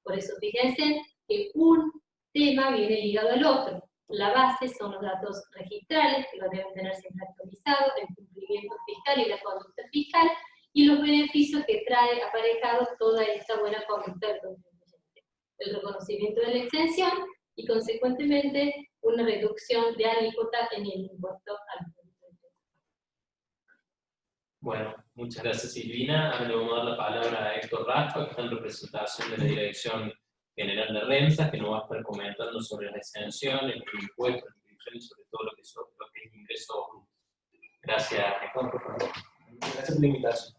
Por eso fíjense que un tema viene ligado al otro. La base son los datos registrales, que los deben tener siempre actualizados, el cumplimiento fiscal y la conducta fiscal, y los beneficios que trae aparejados toda esta buena conducta del contribuyente. El reconocimiento de la exención y, consecuentemente, una reducción de alícuota en el impuesto al contribuyente. Bueno, muchas gracias Silvina. Ahora le vamos a dar la palabra a Héctor Raspa, que está en representación de la Dirección General de Rentas, que nos va a estar comentando sobre las exenciones, los impuestos, las inscripciones, sobre todo lo que es ingreso. Gracias, Héctor, por favor. Gracias por la invitación.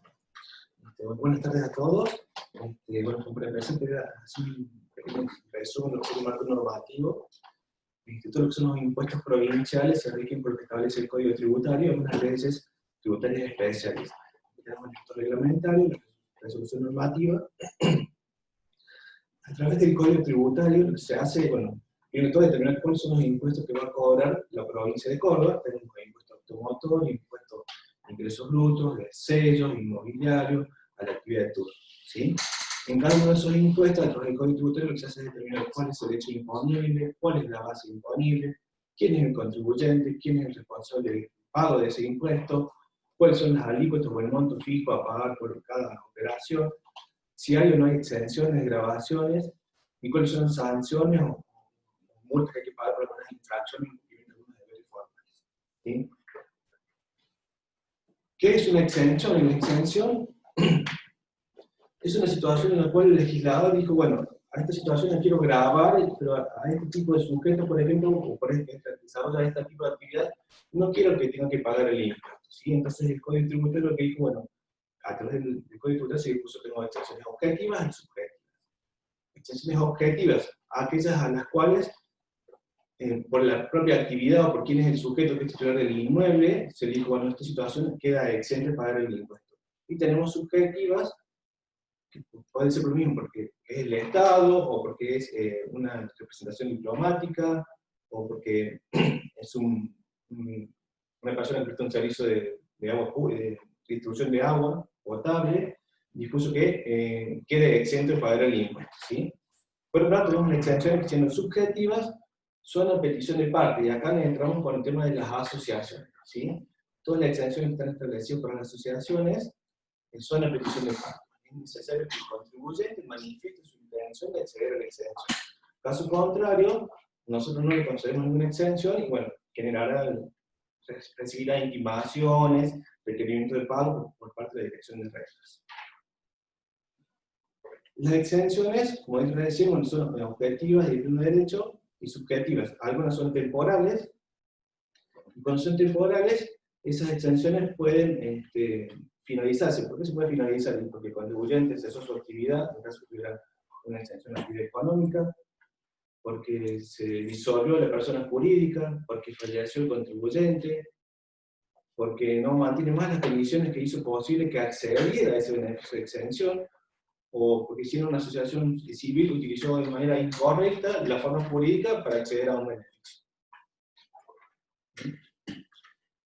Buenas tardes a todos. Bueno, como presente, así un pequeño resumen de lo que es el marco normativo. Todo lo que son los impuestos provinciales se rigen por lo que establece el Código Tributario, algunas leyes tributarias especiales. Tenemos el texto reglamentario, la resolución normativa. A través del Código Tributario lo que se hace, bueno, primero todo determinar cuáles son los impuestos que va a cobrar la provincia de Córdoba. Tenemos el impuesto automotor, impuesto a ingresos brutos, de sellos, inmobiliarios, a la actividad de turno, ¿sí? En cada uno de esos impuestos, a través del Código Tributario, lo que se hace es determinar cuál es el hecho imponible, cuál es la base imponible, quién es el contribuyente, quién es el responsable del pago de ese impuesto, cuáles son las alícuotas o el monto fijo a pagar por cada operación, si hay o no hay exenciones, grabaciones, y cuáles son las sanciones o multas que hay que pagar por algunas infracciones y incumplimiento de algunos deberes formales, ¿sí? ¿Qué es una exención? Una exención es una situación en la cual el legislador dijo, bueno, a esta situación la quiero grabar, pero a este tipo de sujetos, por ejemplo, o por este que desarrolla este tipo de actividad, no quiero que tenga que pagar el impuesto, ¿sí? Entonces el Código Tributario lo que dijo, bueno, a través del Código Tributario se dispuso que tengo exenciones objetivas y subjetivas. Exenciones objetivas, aquellas a las cuales, por la propia actividad o por quién es el sujeto que es titular del inmueble, se dijo, bueno, esta situación queda exenta de pagar el impuesto. Y tenemos subjetivas, que puede ser por lo mismo, porque es el Estado, o porque es una representación diplomática, o porque es una persona que presta un servicio de agua, de distribución de agua potable, dispuso que quede exento de pagar el impuesto, ¿sí? Por otro lado, tenemos exenciones que siendo subjetivas, son a petición de parte, y acá entramos con el tema de las asociaciones, ¿sí? Todas las exenciones que están establecidas para las asociaciones son a petición de parte. Es necesario que el contribuyente manifieste su intención de acceder a la exención. Caso contrario, nosotros no le concedemos ninguna exención y, bueno, recibirá intimaciones, requerimientos de pago por parte de la Dirección de Rentas. Las exenciones, como dije recién, son objetivas de pleno derecho y subjetivas. Algunas son temporales, y cuando son temporales, esas exenciones pueden finalizarse. ¿Por qué se puede finalizar? Porque el contribuyente cesó su actividad, en caso tuviera una exención de actividad económica, porque se disolvió la persona jurídica, porque falleció el contribuyente, porque no mantiene más las condiciones que hizo posible que accediera a ese beneficio de exención, o porque hicieron una asociación civil utilizó de manera incorrecta la forma jurídica para acceder a un beneficio.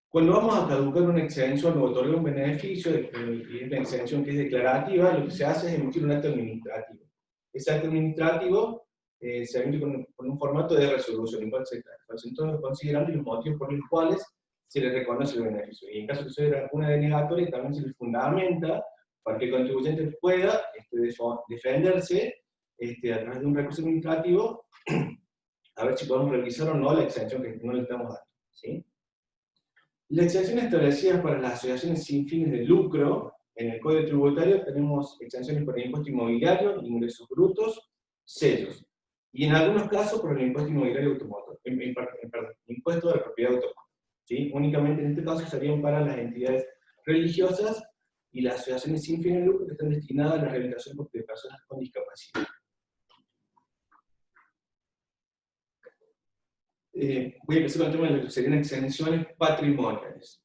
Cuando vamos a caducar una exención o otorgar un beneficio, y es una exención que es declarativa, lo que se hace es emitir un acto administrativo. Ese acto administrativo se emite con un formato de resolución, en cual se entonces considerando los motivos por los cuales se le reconoce el beneficio. Y en caso de ser alguna denegatoria, también se le fundamenta para que el contribuyente pueda defenderse a través de un recurso administrativo, a ver si podemos revisar o no la exención que no le estamos dando, ¿sí? Las exenciones establecidas para las asociaciones sin fines de lucro, en el Código Tributario tenemos exenciones por el impuesto inmobiliario, ingresos brutos, sellos. Y en algunos casos por el impuesto inmobiliario automotor, impuesto de la propiedad automotor, ¿sí? Únicamente en este caso serían para las entidades religiosas y las asociaciones sin fines de lucro que están destinadas a la rehabilitación de personas con discapacidad. Voy a empezar con el tema de lo que serían exenciones patrimoniales.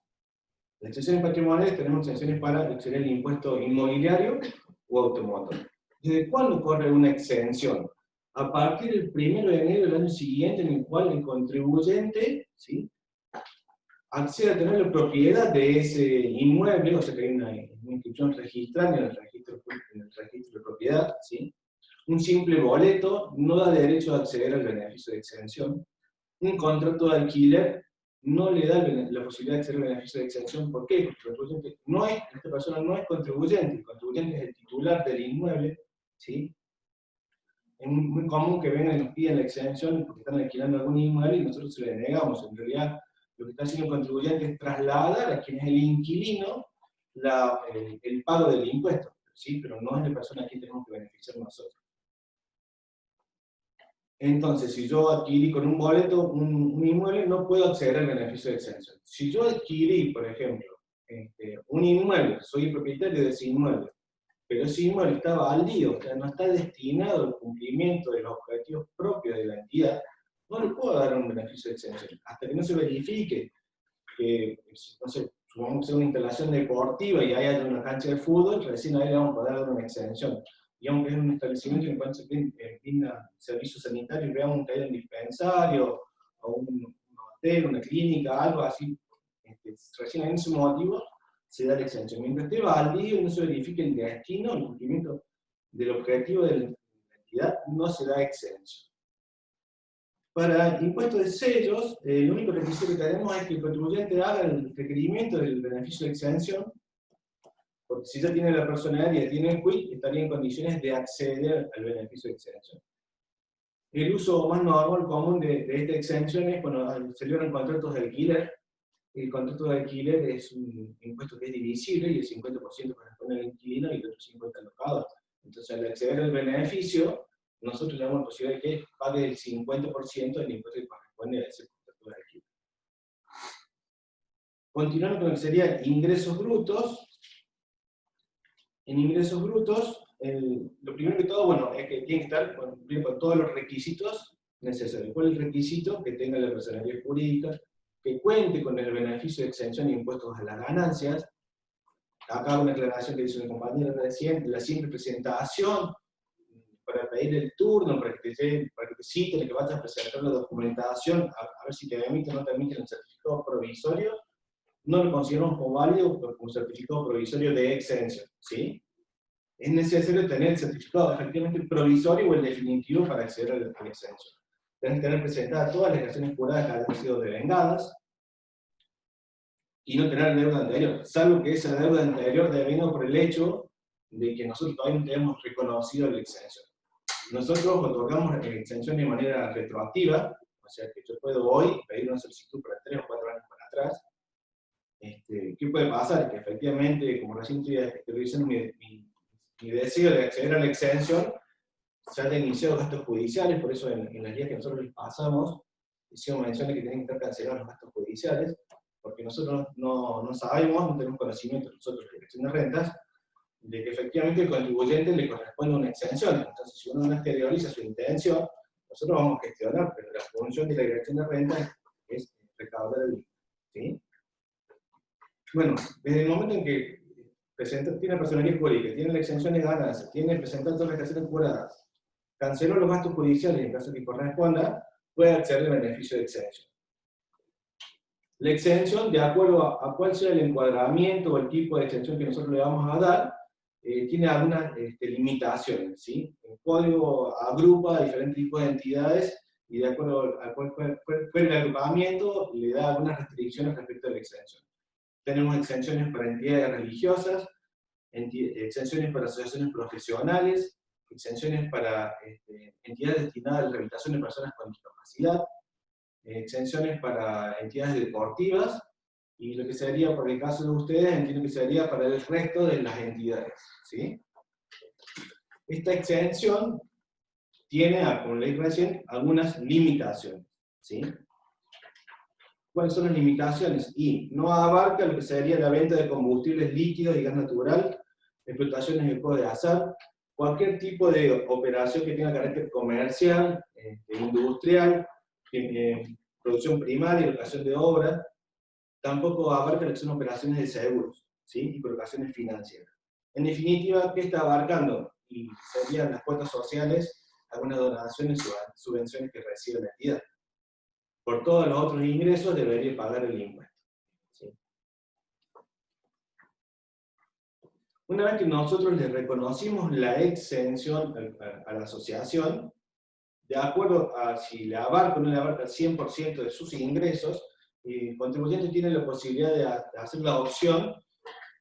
Las exenciones patrimoniales tenemos exenciones para lo que sería el impuesto inmobiliario o automotor. ¿Desde cuándo corre una exención? A partir del 1 de enero del año siguiente, en el cual el contribuyente, ¿sí?, accede a tener la propiedad de ese inmueble, o sea que hay una inscripción registrada en el registro de propiedad, ¿sí? Un simple boleto no da derecho a acceder al beneficio de exención. Un contrato de alquiler no le da la posibilidad de acceder al beneficio de exención. ¿Por qué? Porque esta persona no es contribuyente, el contribuyente es el titular del inmueble, ¿sí? Es muy común que vengan y nos piden la exención porque están alquilando algún inmueble y nosotros se le denegamos. En realidad, lo que está haciendo el contribuyente es trasladar a quien es el inquilino el pago del impuesto, ¿sí? Pero no es la persona a quien tenemos que beneficiar nosotros. Entonces, si yo adquirí con un boleto un inmueble, no puedo acceder al beneficio de exención. Si yo adquirí, por ejemplo, un inmueble, soy el propietario de ese inmueble, pero ese inmueble está baldío, o sea, no está destinado al cumplimiento de los objetivos propios de la entidad, no le puedo dar un beneficio de exención. Hasta que no se verifique que, no sé, supongamos que sea una instalación deportiva y haya una cancha de fútbol, recién ahí le vamos a poder dar una exención. Digamos que es un establecimiento en el cual se brinda servicios sanitarios, veamos que haya un dispensario, o un hotel, una clínica, algo así, recién en ese motivo se da la exención. Mientras esté baldío y no se verifique el destino, el cumplimiento del objetivo de la entidad, no se da exención. Para el impuesto de sellos, el único requisito que tenemos es que el contribuyente haga el requerimiento del beneficio de exención, porque si ya tiene la personalidad y ya tiene el quit, estaría en condiciones de acceder al beneficio de exención. El uso más normal, común de esta exención es cuando se celebran contratos de alquiler. El contrato de alquiler es un impuesto que es divisible y el 50% corresponde al inquilino y el otro 50% al locador. Entonces, al acceder al beneficio, nosotros le damos la posibilidad de que pague el 50% del impuesto que corresponde a ese contrato de alquiler. Continuando con lo que sería ingresos brutos. En ingresos brutos, lo primero que todo, bueno, es que tiene que estar cumplido con todos los requisitos necesarios. ¿Cuál es el requisito? Que tenga la personalidad jurídica, que cuente con el beneficio de exención de impuestos a las ganancias. Acá una aclaración que dice una compañera recién, la simple presentación para pedir el turno, para que te citen, que vayas a presentar la documentación, a ver si te emiten o no te emiten el certificado provisorio, no lo consideramos como válido como certificado provisorio de exención, ¿sí? Es necesario tener el certificado efectivamente provisorio o el definitivo para acceder a la exención. Tienes que tener presentadas todas las declaraciones juradas que hayan sido devengadas y no tener deuda anterior, salvo que esa deuda anterior devenga por el hecho de que nosotros todavía no tenemos reconocido la exención. Nosotros otorgamos la exención de manera retroactiva, o sea que yo puedo hoy pedir una solicitud para 3 o 4 años para atrás. ¿Qué puede pasar? Que efectivamente, como recién estoy diciendo, mi deseo de acceder a la exención se haya iniciado gastos judiciales, por eso en las guías que nosotros les pasamos, hicimos mención de que tienen que estar cancelados los gastos judiciales, porque nosotros no sabemos, no tenemos conocimiento nosotros de dirección de rentas, de que efectivamente al contribuyente le corresponde una exención. Entonces, si uno no exterioriza su intención, Nosotros vamos a gestionar, pero la función de la dirección de renta es recaudar el IVA, ¿sí? Bueno, desde el momento en que tiene personalidad jurídica, tiene la exención de ganancias, tiene presentado todas las declaraciones juradas, canceló los gastos judiciales en caso que corresponda, puede acceder al beneficio de exención. La exención, de acuerdo a cuál sea el encuadramiento o el tipo de exención que nosotros le vamos a dar, tiene algunas limitaciones, ¿sí? El código agrupa diferentes tipos de entidades y de acuerdo a cuál fue el agrupamiento, le da algunas restricciones respecto a la exención. Tenemos exenciones para entidades religiosas, exenciones para asociaciones profesionales, exenciones para entidades destinadas a la rehabilitación de personas con discapacidad, exenciones para entidades deportivas, y lo que sería, por el caso de ustedes, entiendo que sería para el resto de las entidades, ¿sí? Esta exención tiene, como leí recién, algunas limitaciones, ¿sí? ¿Cuáles son las limitaciones? Y no abarca lo que sería la venta de combustibles líquidos y gas natural, explotaciones de juegos de azar, cualquier tipo de operación que tenga carácter comercial, industrial, producción primaria, locación de obras. Tampoco abarca lo que son operaciones de seguros, ¿sí? Y colocaciones financieras. En definitiva, ¿qué está abarcando? Y serían las cuotas sociales, algunas donaciones o subvenciones que recibe la entidad. Por todos los otros ingresos debería pagar el impuesto, ¿sí? Una vez que nosotros le reconocimos la exención a la asociación, de acuerdo a si le abarca o no le abarca el 100% de sus ingresos, el contribuyente tiene la posibilidad de hacer la opción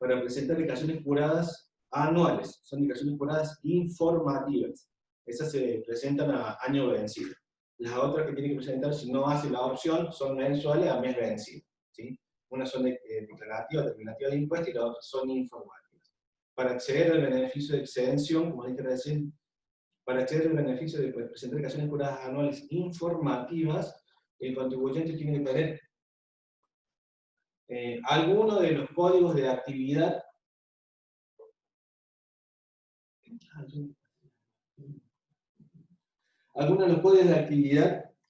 para presentar declaraciones juradas anuales. Son declaraciones juradas informativas. Esas se presentan a año vencido. Las otras que tiene que presentar, si no hace la opción, son mensuales a mes vencido, ¿sí? Unas son declarativas, terminativas de impuestos, y las otras son informativas. Para acceder al beneficio de exención, como dije recién, para acceder al beneficio de presentar declaraciones juradas anuales informativas, el contribuyente tiene que tener alguno de los códigos de actividad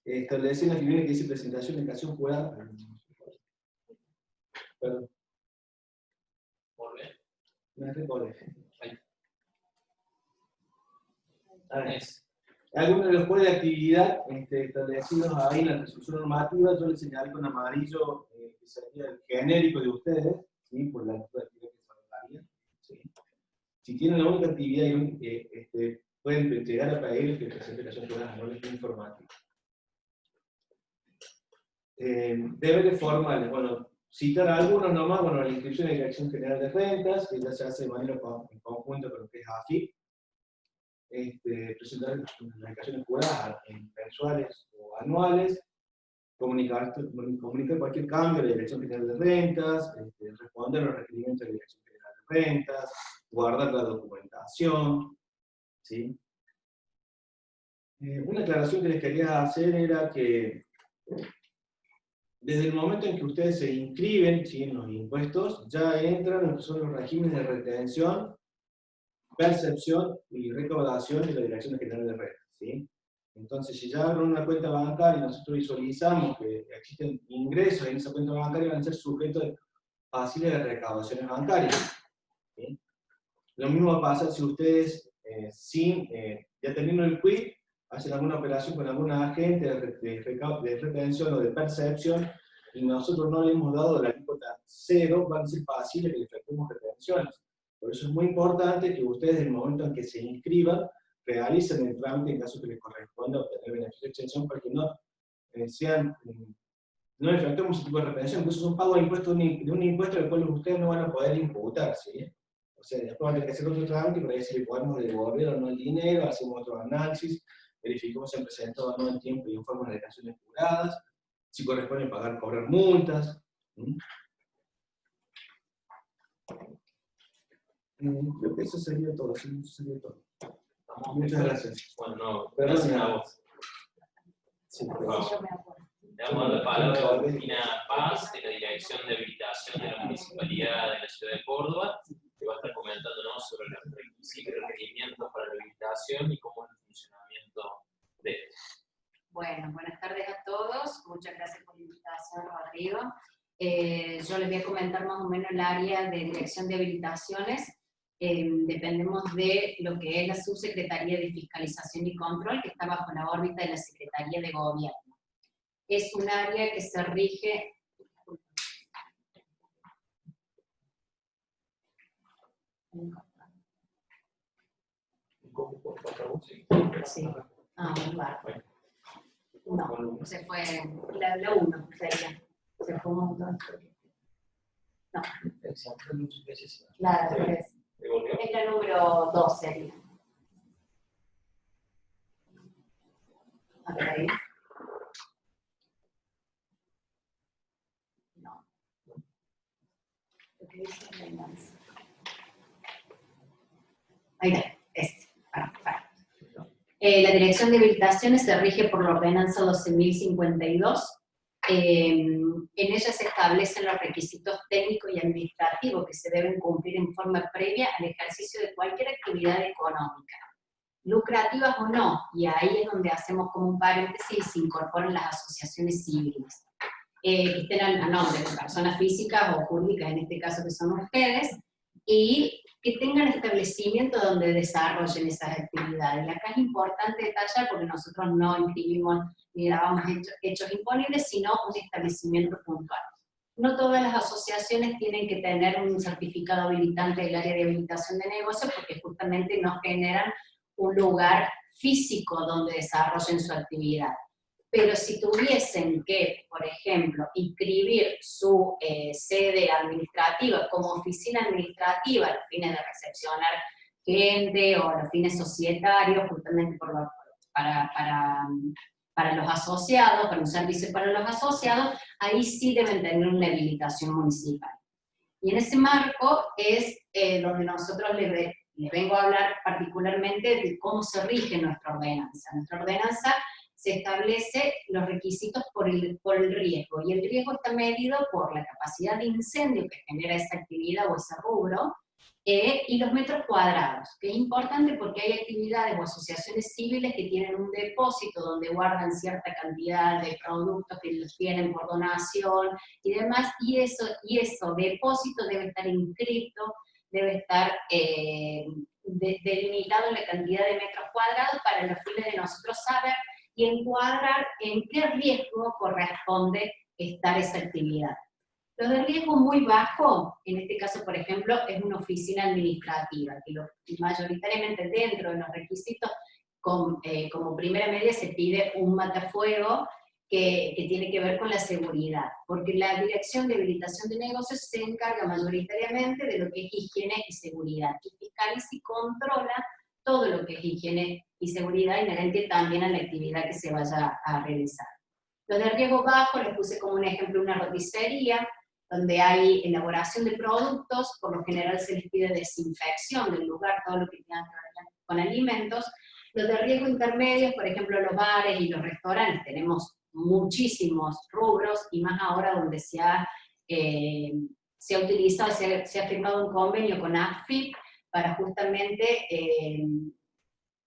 establecidos en la figura que dice presentación de declaración jurada. Perdón. No recuerdo. Algunos de los códigos de actividad establecidos ahí en la resolución normativa, yo les señalé con amarillo, que sería el genérico de ustedes, ¿sí? Por la actividad que desarrollarían, ¿sí? Si tienen la única actividad, pueden llegar a pedir que presenten declaración jurada anuales informativas. Deberes formales, bueno, citar algunos nomás, bueno, la inscripción en la Dirección General de Rentas, que ya se hace de manera en conjunto con lo que es AFIP. Presentar las declaraciones juradas mensuales o anuales, comunicar cualquier cambio de la Dirección General de Rentas, responder a los requerimientos de la Dirección General de Rentas, guardar la documentación, ¿sí? Una aclaración que les quería hacer era que desde el momento en que ustedes se inscriben, ¿sí?, en los impuestos, ya entran en lo que son los regímenes de retención, percepción y recaudación de la Dirección General de Rentas, ¿sí? Entonces, si ya abren una cuenta bancaria y nosotros visualizamos que existen ingresos en esa cuenta bancaria, van a ser sujetos fáciles de recaudaciones bancarias, ¿sí? Lo mismo va a pasar si ustedes, ya teniendo el quit, hacen alguna operación con alguna agente de retención o de percepción, y nosotros no le hemos dado la alícuota cero, van a ser fáciles que le efectuemos retenciones. Por eso es muy importante que ustedes, en el momento en que se inscriban, realicen el trámite en caso que les corresponda obtener beneficio de exención, para que no efectuemos ese tipo de retención, porque eso es un pago de impuesto de un impuesto al cual ustedes no van a poder imputar, ¿sí? O sea, después van a tener que hacer otro trámite para ver si le podemos devolver o no el dinero, hacemos otro análisis, verificamos si han presentado o no en tiempo y en forma de declaraciones juradas, si corresponde cobrar multas. Creo que eso sería todo, sí, eso sería todo. Muchas gracias. Bueno, no, gracias a vos. Sí, por favor. Le damos la palabra a Agustina Paz, de la Dirección de Habilitación de la Municipalidad de la Ciudad de Córdoba, que va a estar comentándonos sobre los requisitos y requerimientos para la habilitación y cómo es el funcionamiento de esto. el área de dirección de habilitaciones, dependemos de lo que es la Subsecretaría de Fiscalización y Control, que está bajo la órbita de la Secretaría de Gobierno. Es un área que se rige... Sí. Ah, vale. No, se fue la 1, sería. Se fue un montón. No. La 3. Es la número 2 sería. A ver ahí. No. Lo que dice ordenanza. Ahí está, la dirección de habilitaciones se rige por la ordenanza 12.052. En ella se establecen los requisitos técnicos y administrativos que se deben cumplir en forma previa al ejercicio de cualquier actividad económica, lucrativas o no, y ahí es donde hacemos como un paréntesis y se incorporan las asociaciones civiles, que estén a nombre de personas físicas o jurídicas, en este caso que son ustedes, y que tengan establecimiento donde desarrollen esas actividades. Y acá es importante detallar porque nosotros no inscribimos ni grabamos hechos imponibles, sino un establecimiento puntual. No todas las asociaciones tienen que tener un certificado habilitante del área de habilitación de negocios porque justamente no generan un lugar físico donde desarrollen su actividad. Pero si tuviesen que, por ejemplo, inscribir su sede administrativa como oficina administrativa a los fines de recepcionar gente o a los fines societarios, justamente para los asociados, para un servicio para los asociados, ahí sí deben tener una habilitación municipal. Y en ese marco es donde nosotros les vengo a hablar particularmente de cómo se rige nuestra ordenanza. Nuestra ordenanza se establece los requisitos por el riesgo, y el riesgo está medido por la capacidad de incendio que genera esa actividad o ese rubro, y los metros cuadrados, que es importante porque hay actividades o asociaciones civiles que tienen un depósito donde guardan cierta cantidad de productos que los tienen por donación y demás, y eso depósito debe estar inscrito, debe estar delimitado en la cantidad de metros cuadrados para los fines de nosotros saber y encuadrar en qué riesgo corresponde estar esa actividad. Los de riesgo muy bajo, en este caso, por ejemplo, es una oficina administrativa, que mayoritariamente dentro de los requisitos, como primera medida se pide un matafuego que tiene que ver con la seguridad, porque la Dirección de Habilitación de Negocios se encarga mayoritariamente de lo que es higiene y seguridad, y fiscaliza y controla todo lo que es higiene y seguridad inherente también a la actividad que se vaya a realizar. Los de riesgo bajo, les puse como un ejemplo una roticería, donde hay elaboración de productos, por lo general se les pide desinfección del lugar, todo lo que tenga que ver con alimentos. Los de riesgo intermedios, por ejemplo los bares y los restaurantes, tenemos muchísimos rubros, y más ahora donde se ha utilizado, se ha firmado un convenio con AFIP para justamente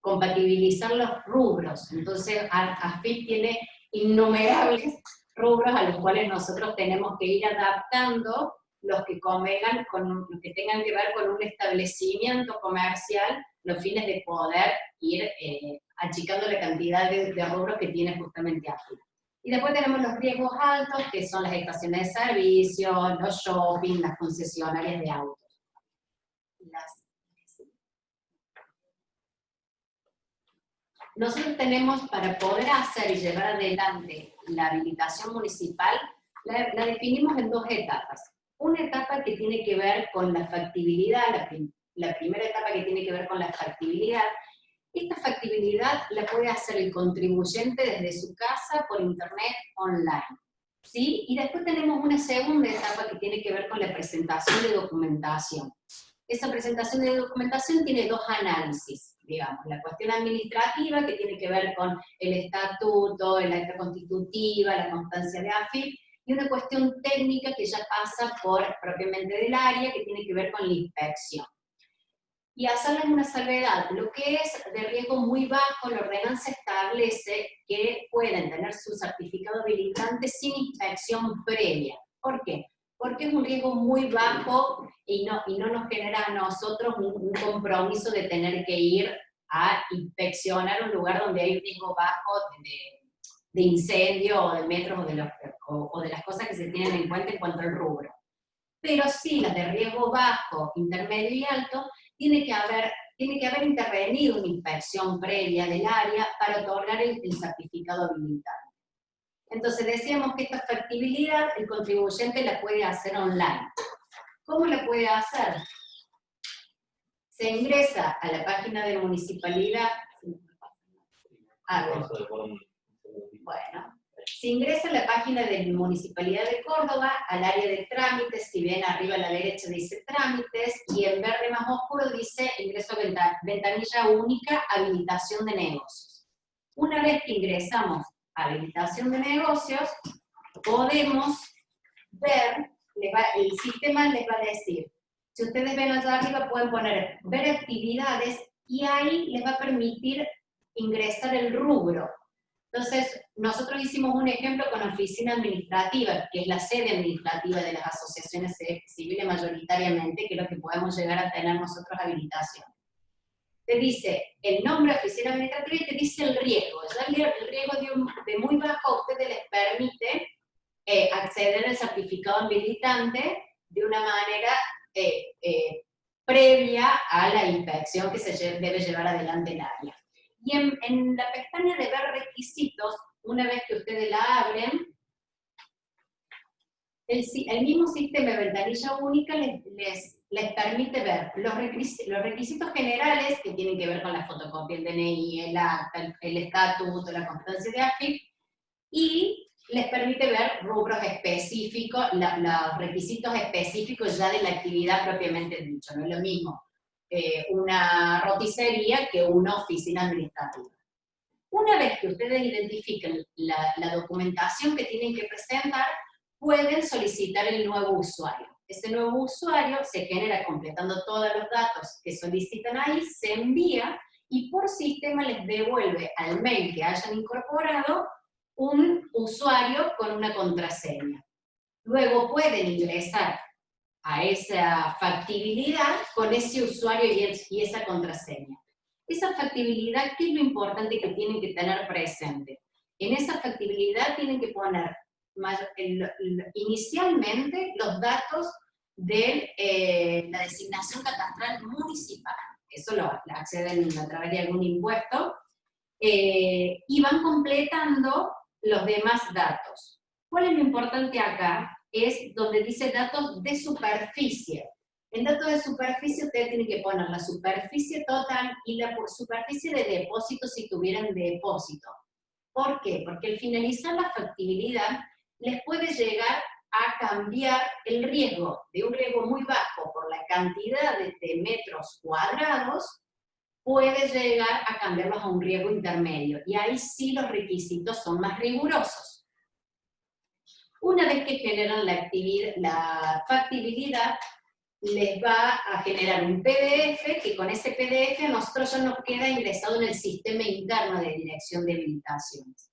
compatibilizar los rubros. Entonces AFIP tiene innumerables rubros a los cuales nosotros tenemos que ir adaptando los que convengan con lo que tengan que ver con un establecimiento comercial, los fines de poder ir achicando la cantidad de rubros que tiene justamente AFIP. Y después tenemos los riesgos altos, que son las estaciones de servicio, los shopping, las concesionarias de autos. Nosotros tenemos, para poder hacer y llevar adelante la habilitación municipal, la definimos en dos etapas. Una etapa que tiene que ver con la factibilidad, la primera etapa que tiene que ver con la factibilidad. Esta factibilidad la puede hacer el contribuyente desde su casa, por internet, online. ¿Sí? Y después tenemos una segunda etapa que tiene que ver con la presentación de documentación. Esa presentación de documentación tiene dos análisis, digamos, la cuestión administrativa, que tiene que ver con el estatuto, el acta constitutiva, la constancia de AFIP, y una cuestión técnica que ya pasa por propiamente del área, que tiene que ver con la inspección. Y hacerles una salvedad, lo que es de riesgo muy bajo, la ordenanza establece que pueden tener su certificado habilitante sin inspección previa. ¿Por qué? porque es un riesgo muy bajo y no nos genera a nosotros un compromiso de tener que ir a inspeccionar un lugar donde hay un riesgo bajo de incendio o de metros o de las cosas que se tienen en cuanto al rubro. Pero sí, las de riesgo bajo, intermedio y alto, tiene que haber intervenido una inspección previa del área para otorgar el certificado habilitante. Entonces decíamos que esta factibilidad el contribuyente la puede hacer online. ¿Cómo la puede hacer? Se ingresa a la página de municipalidad. Bueno, se ingresa a la página de la Municipalidad de Córdoba, al área de trámites. Si ven arriba a la derecha dice trámites, y en verde más oscuro dice ingreso a ventanilla única, habilitación de negocios. Una vez que ingresamos a habilitación de negocios, podemos ver, el sistema les va a decir, si ustedes ven allá arriba pueden poner ver actividades, y ahí les va a permitir ingresar el rubro. Entonces, nosotros hicimos un ejemplo con oficina administrativa, que es la sede administrativa de las asociaciones civiles mayoritariamente, que es lo que podemos llegar a tener nosotros habilitación. Te dice el nombre de oficina administrativa y te dice el riesgo. Ya el riesgo de muy bajo a ustedes les permite acceder al certificado habilitante de una manera previa a la inspección que se debe llevar adelante el área. Y en la pestaña de ver requisitos, una vez que ustedes la abren, el mismo sistema de ventanilla única les permite ver los requisitos generales que tienen que ver con la fotocopia, el DNI, el acta, el estatuto, la constancia de AFIP, y les permite ver rubros específicos, los requisitos específicos ya de la actividad propiamente dicho. No es lo mismo una roticería que una oficina administrativa. Una vez que ustedes identifiquen la documentación que tienen que presentar, pueden solicitar el nuevo usuario. Ese nuevo usuario se genera completando todos los datos que solicitan ahí, se envía y por sistema les devuelve al mail que hayan incorporado un usuario con una contraseña. Luego pueden ingresar a esa factibilidad con ese usuario y esa contraseña. Esa factibilidad, ¿qué es lo importante que tienen que tener presente? En esa factibilidad tienen que poner inicialmente los datos de la designación catastral municipal. Eso lo acceden a través de algún impuesto, y van completando los demás datos. ¿Cuál es lo importante acá? Es donde dice datos de superficie. En datos de superficie ustedes tienen que poner la superficie total y la superficie de depósito si tuvieran depósito. ¿Por qué? Porque al finalizar la factibilidad les puede llegar a cambiar el riesgo, de un riesgo muy bajo por la cantidad de metros cuadrados, puede llegar a cambiarlos a un riesgo intermedio. Y ahí sí los requisitos son más rigurosos. Una vez que generan la factibilidad, les va a generar un PDF, que con ese PDF a nosotros ya nos queda ingresado en el sistema interno de dirección de habilitaciones.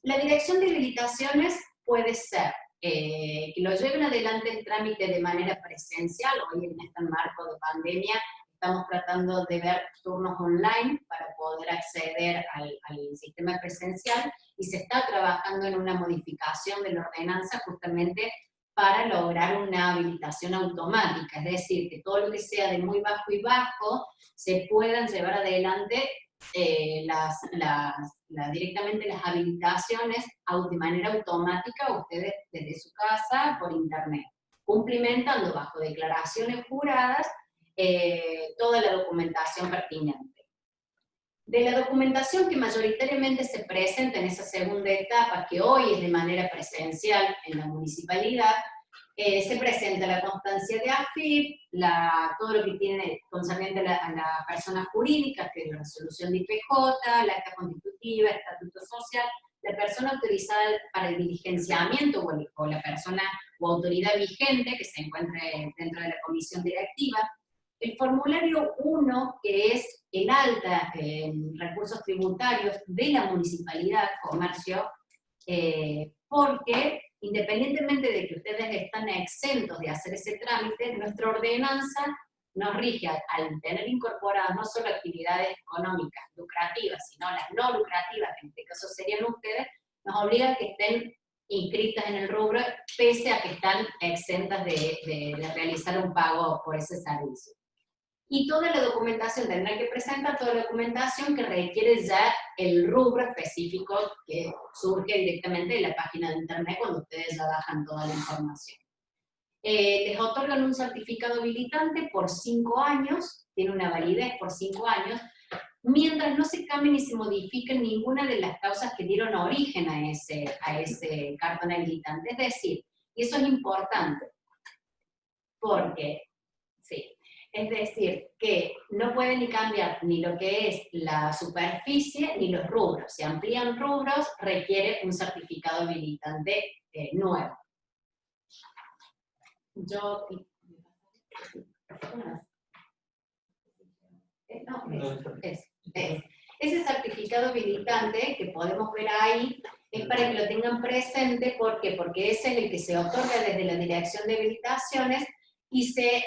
La dirección de habilitaciones puede ser que lo lleven adelante el trámite de manera presencial. Hoy en este marco de pandemia estamos tratando de ver turnos online para poder acceder al sistema presencial, y se está trabajando en una modificación de la ordenanza justamente para lograr una habilitación automática, es decir, que todo lo que sea de muy bajo y bajo se puedan llevar adelante directamente las habilitaciones de manera automática, ustedes desde su casa por internet, cumplimentando bajo declaraciones juradas toda la documentación pertinente. De la documentación que mayoritariamente se presenta en esa segunda etapa, que hoy es de manera presencial en la municipalidad, se presenta la constancia de AFIP, todo lo que tiene concerniente a la persona jurídica, que es la resolución de IPJ, la acta constitutiva, el estatuto social, la persona autorizada para el diligenciamiento o la persona o autoridad vigente que se encuentre dentro de la comisión directiva, el formulario 1, que es el alta en recursos tributarios de la municipalidad, comercio, porque Independientemente de que ustedes están exentos de hacer ese trámite, nuestra ordenanza nos rige al tener incorporadas no solo actividades económicas lucrativas, sino las no lucrativas, que en este caso serían ustedes, nos obliga a que estén inscritas en el rubro, pese a que están exentas de realizar un pago por ese servicio. Y toda la documentación, tendrán que presentar toda la documentación que requiere ya el rubro específico que surge directamente de la página de internet cuando ustedes ya bajan toda la información. Les otorgan un certificado habilitante por 5 años, tiene una validez por 5 años, mientras no se cambien ni se modifiquen ninguna de las causas que dieron origen a ese cartón habilitante. Es decir, y eso es importante, porque, sí, es decir, que no pueden ni cambiar ni lo que es la superficie ni los rubros. Si amplían rubros, requiere un certificado habilitante nuevo. Ese certificado habilitante que podemos ver ahí es para que lo tengan presente. ¿Por qué? Porque ese es el que se otorga desde la Dirección de Habilitaciones y se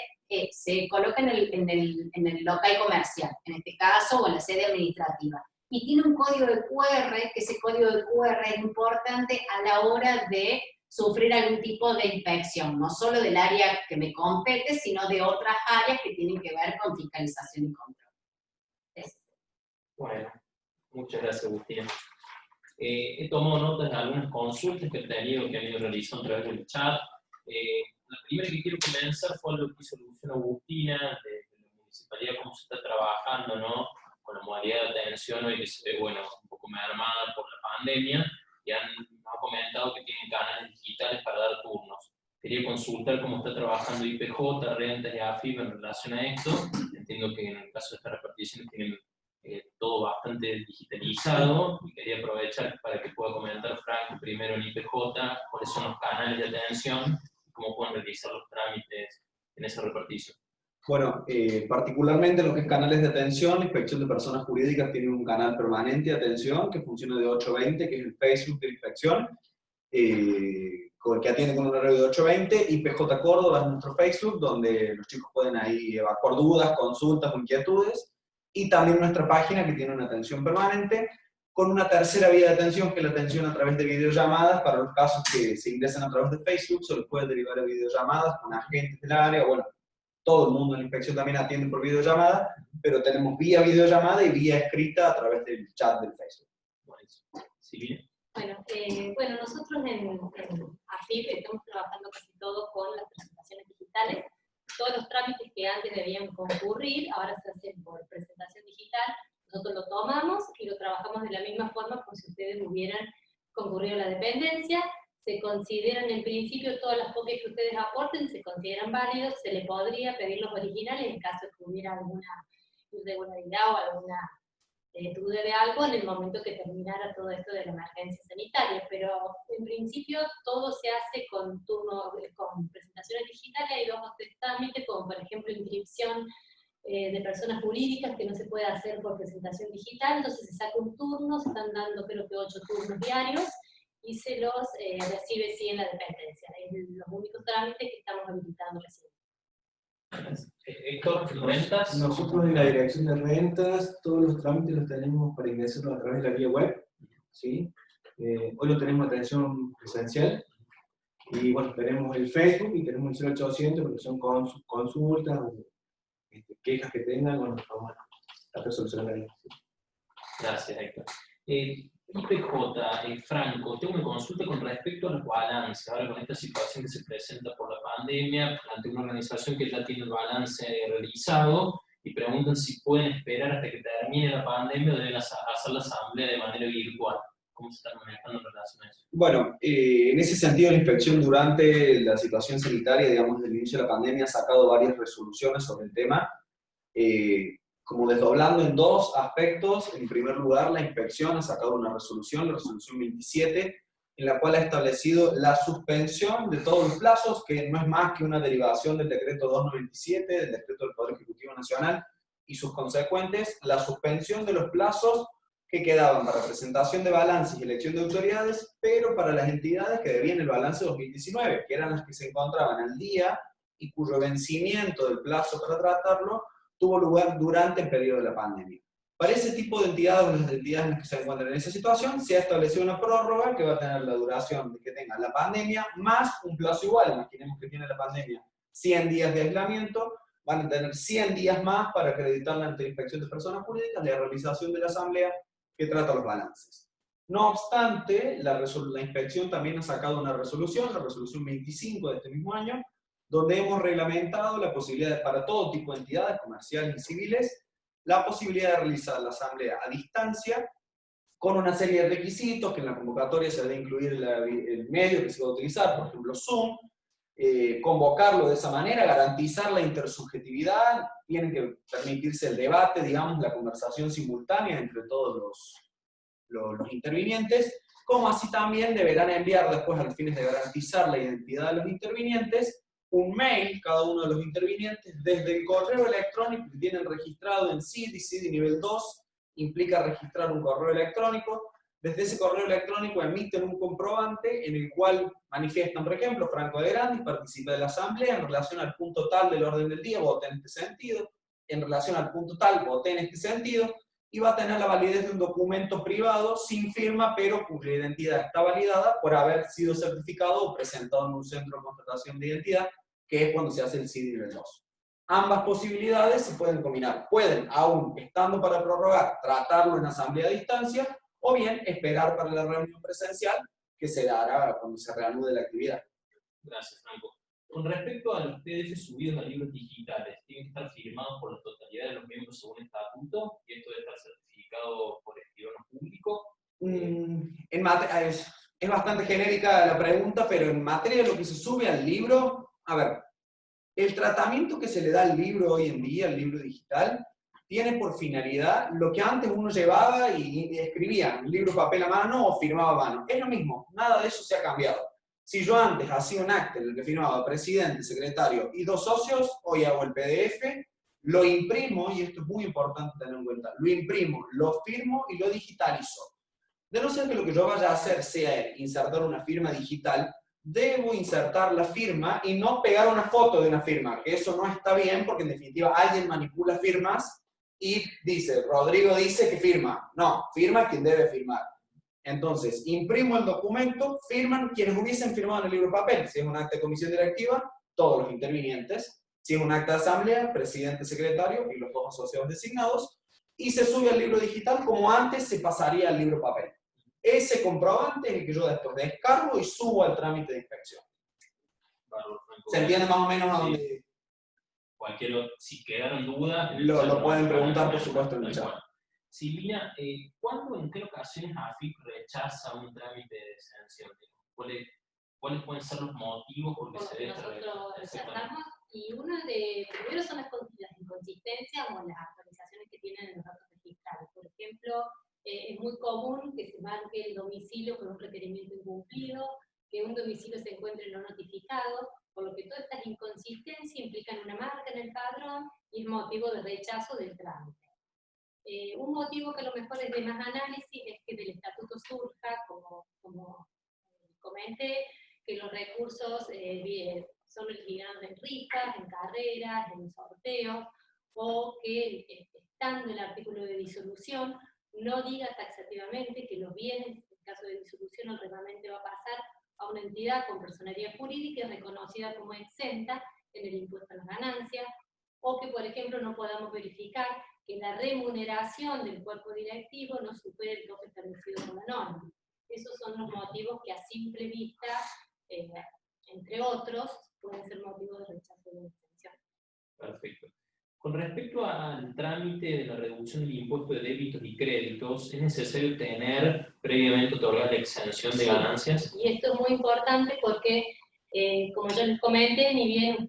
coloca en el local comercial, en este caso, o en la sede administrativa. Y tiene un código de QR, que ese código de QR es importante a la hora de sufrir algún tipo de inspección, no solo del área que me compete, sino de otras áreas que tienen que ver con fiscalización y control. Bueno, muchas gracias, Agustina. He tomado notas de algunas consultas que han ido realizando a través del chat. La primera que quiero comenzar fue lo que hizo Agustina, de la municipalidad, cómo se está trabajando, ¿no?, con la modalidad de atención hoy que se ve, bueno, un poco mermada por la pandemia, y ha comentado que tienen canales digitales para dar turnos. Quería consultar cómo está trabajando IPJ, Rentas y AFIP en relación a esto. Entiendo que en el caso de esta repartición tienen todo bastante digitalizado, y quería aprovechar para que pueda comentar Franco primero en IPJ cuáles son los canales de atención y cómo pueden realizar los trámites en esa repartición. Bueno, particularmente lo que es canales de atención, la Inspección de Personas Jurídicas tiene un canal permanente de atención que funciona de 8 a 20, que es el Facebook de la Inspección, que atiende con un horario de 8 a 20, IPJ Córdoba es nuestro Facebook, donde los chicos pueden ahí evacuar dudas, consultas o inquietudes, y también nuestra página que tiene una atención permanente, con una tercera vía de atención, que es la atención a través de videollamadas. Para los casos que se ingresan a través de Facebook, se los puede derivar a videollamadas con agentes del área. Bueno, todo el mundo en la inspección también atiende por videollamada, pero tenemos vía videollamada y vía escrita a través del chat del Facebook. Silvia. Bueno, nosotros en AFIP estamos trabajando casi todo con las presentaciones digitales. Todos los trámites que antes debían concurrir, ahora se hacen por presentación digital. Nosotros lo tomamos y lo trabajamos de la misma forma como si ustedes hubieran concurrido a la dependencia. Se consideran en principio todas las copias que ustedes aporten, se consideran válidos, se le podría pedir los originales en caso de que hubiera alguna irregularidad o alguna duda de algo en el momento que terminara todo esto de la emergencia sanitaria, pero en principio todo se hace con presentaciones digitales. Hay 2 o 3 trámites, como por ejemplo inscripción de personas jurídicas, que no se puede hacer por presentación digital, entonces se saca un turno, se están dando creo que 8 turnos diarios, y se los recibe sí en la dependencia. Es los únicos trámites que estamos habilitando recién. Héctor, ¿rentas? Nosotros en la Dirección de Rentas, todos los trámites los tenemos para ingresarlos a través de la vía web, ¿sí? Hoy lo tenemos atención presencial, y bueno, tenemos el Facebook y tenemos el 0800, porque son consultas o quejas que tengan, bueno, vamos a tratar de solucionar ahí. Gracias, Héctor. IPJ, Franco, tengo una consulta con respecto a los balances. Ahora con esta situación que se presenta por la pandemia, ante una organización que ya tiene el balance realizado, y preguntan si pueden esperar hasta que termine la pandemia o deben hacer la asamblea de manera virtual. ¿Cómo se están manejando en relación a eso? Bueno, en ese sentido la inspección durante la situación sanitaria, digamos, desde el inicio de la pandemia, ha sacado varias resoluciones sobre el tema, como desdoblando en 2 aspectos. En primer lugar, la inspección ha sacado una resolución, la resolución 27, en la cual ha establecido la suspensión de todos los plazos, que no es más que una derivación del decreto 297, del decreto del Poder Ejecutivo Nacional, y sus consecuentes, la suspensión de los plazos que quedaban para presentación de balances y elección de autoridades, pero para las entidades que debían el balance 2019, que eran las que se encontraban al día y cuyo vencimiento del plazo para tratarlo tuvo lugar durante el periodo de la pandemia. Para ese tipo de entidades, las entidades en las que se encuentran en esa situación, se ha establecido una prórroga que va a tener la duración de que tenga la pandemia más un plazo igual. Imaginemos que tiene la pandemia 100 días de aislamiento, van a tener 100 días más para acreditar ante la Inspección de Personas Jurídicas la realización de la asamblea que trata los balances. No obstante, la inspección también ha sacado una resolución, la resolución 25 de este mismo año, donde hemos reglamentado la posibilidad para todo tipo de entidades comerciales y civiles, la posibilidad de realizar la asamblea a distancia, con una serie de requisitos que en la convocatoria se debe incluir el medio que se va a utilizar, por ejemplo Zoom, convocarlo de esa manera, garantizar la intersubjetividad, tiene que permitirse el debate, digamos, la conversación simultánea entre todos los intervinientes, como así también deberán enviar después, a los fines de garantizar la identidad de los intervinientes, un mail, cada uno de los intervinientes, desde el correo electrónico que tienen registrado en CIDI nivel 2, implica registrar un correo electrónico. Desde ese correo electrónico emiten un comprobante en el cual manifiestan, por ejemplo, Franco de Grandis participa de la asamblea en relación al punto tal del orden del día, voté en este sentido, en relación al punto tal, voté en este sentido, y va a tener la validez de un documento privado sin firma, pero cuya identidad está validada por haber sido certificado o presentado en un centro de constatación de identidad, que es cuando se hace el CIDI nivel 2. Ambas posibilidades se pueden combinar. Pueden, aún estando para prorrogar, tratarlo en asamblea a distancia, o bien esperar para la reunión presencial, que se dará cuando se reanude la actividad. Gracias, Franco. Con respecto a los PDF subidos a libros digitales, ¿tienen que estar firmados por la totalidad de los miembros según estatuto? ¿Y esto debe estar certificado por escribano público? Es bastante genérica la pregunta, pero en materia de lo que se sube al libro, a ver, el tratamiento que se le da al libro hoy en día, al libro digital, tiene por finalidad lo que antes uno llevaba y escribía, un libro papel a mano o firmaba a mano. Es lo mismo, nada de eso se ha cambiado. Si yo antes hacía un acta en el que firmaba presidente, secretario y 2 socios, hoy hago el PDF, lo imprimo, y esto es muy importante tener en cuenta, lo imprimo, lo firmo y lo digitalizo. De no ser que lo que yo vaya a hacer sea insertar una firma digital, debo insertar la firma y no pegar una foto de una firma, que eso no está bien porque en definitiva alguien manipula firmas y dice, Rodrigo dice que firma. No, firma quien debe firmar. Entonces, imprimo el documento, firman quienes hubiesen firmado en el libro de papel. Si es un acta de comisión directiva, todos los intervinientes. Si es un acta de asamblea, presidente, secretario y los 2 asociados designados. Y se sube al libro digital como antes se pasaría al libro de papel. Ese comprobante es el que yo después descargo y subo al trámite de inspección. ¿Se entiende más o menos a dónde? Si quedaron dudas... Lo pueden preguntar, por supuesto, en el chat. Silvina, ¿cuándo, en qué ocasiones AFIP rechaza un trámite de exención? ¿Cuáles pueden ser los motivos por los que nosotros rechazamos? Y primero son las inconsistencias o las actualizaciones que tienen en los datos registrales. Por ejemplo, es muy común que se marque el domicilio con un requerimiento incumplido, que un domicilio se encuentre no notificado, por lo que todas estas inconsistencias implican una marca en el padrón y es motivo de rechazo del trámite. Un motivo que a lo mejor es de más análisis es que del estatuto surja, como comenté, que los recursos son originados en rifas, en carreras, en sorteos, o que estando el artículo de disolución no diga taxativamente que los bienes, en caso de disolución, el remanente va a pasar a una entidad con personería jurídica reconocida como exenta en el impuesto a las ganancias, o que, por ejemplo, no podamos verificar que la remuneración del cuerpo directivo no supere el tope establecido por la norma. Esos son los motivos que a simple vista, entre otros, pueden ser motivos de rechazo de la exención. Perfecto. Con respecto al trámite de la reducción del impuesto de débitos y créditos, ¿es necesario tener previamente otorgada la exención de ganancias? Y esto es muy importante porque, como yo les comenté, ni bien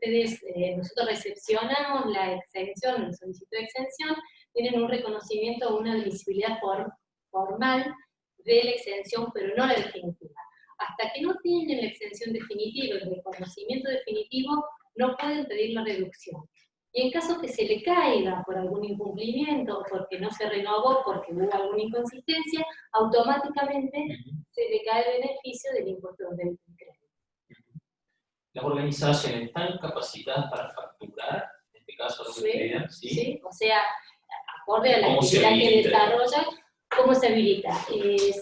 nosotros recepcionamos la exención, el solicitud de exención, tienen un reconocimiento o una admisibilidad formal de la exención, pero no la definitiva. Hasta que no tienen la exención definitiva, el reconocimiento definitivo, no pueden pedir la reducción. Y en caso que se le caiga por algún incumplimiento o porque no se renovó, porque hubo alguna inconsistencia, automáticamente se le cae el beneficio del impuesto de débito y crédito. ¿Las organizaciones están capacitadas para facturar? En este caso, lo que quedan, ¿sí? Sí, o sea, acorde a la ¿Cómo se actividad que habilita? desarrolla, ¿cómo se habilita?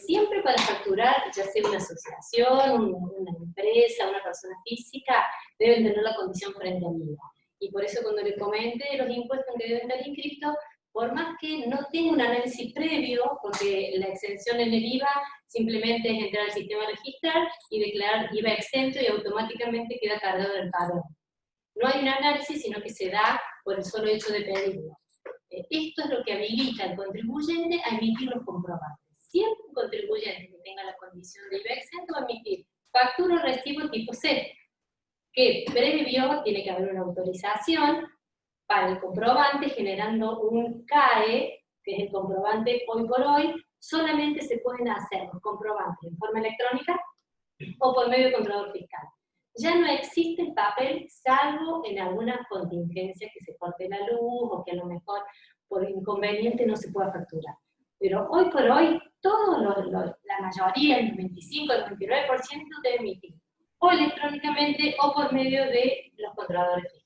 Siempre para facturar, ya sea una asociación, una empresa, una persona física, deben tener la condición frente al IVA. Y por eso cuando le comenté los impuestos que deben estar inscritos, por más que no tenga un análisis previo, porque la exención en el IVA simplemente es entrar al sistema registrar y declarar IVA exento y automáticamente queda cargado en el padrón. No hay un análisis, sino que se da por el solo hecho de pedirlo. Esto es lo que habilita al contribuyente a emitir los comprobantes. Siempre un contribuyente que tenga la condición de IVA exento va a emitir factura o recibo tipo C, que previo tiene que haber una autorización para el comprobante generando un CAE, que es el comprobante hoy por hoy. Solamente se pueden hacer los comprobantes en forma electrónica o por medio de contador fiscal. Ya no existe el papel, salvo en algunas contingencias que se corte la luz o que a lo mejor por inconveniente no se pueda facturar. Pero hoy por hoy, la mayoría, el 95, el 99% debe emitir o electrónicamente o por medio de los controladores fiscales.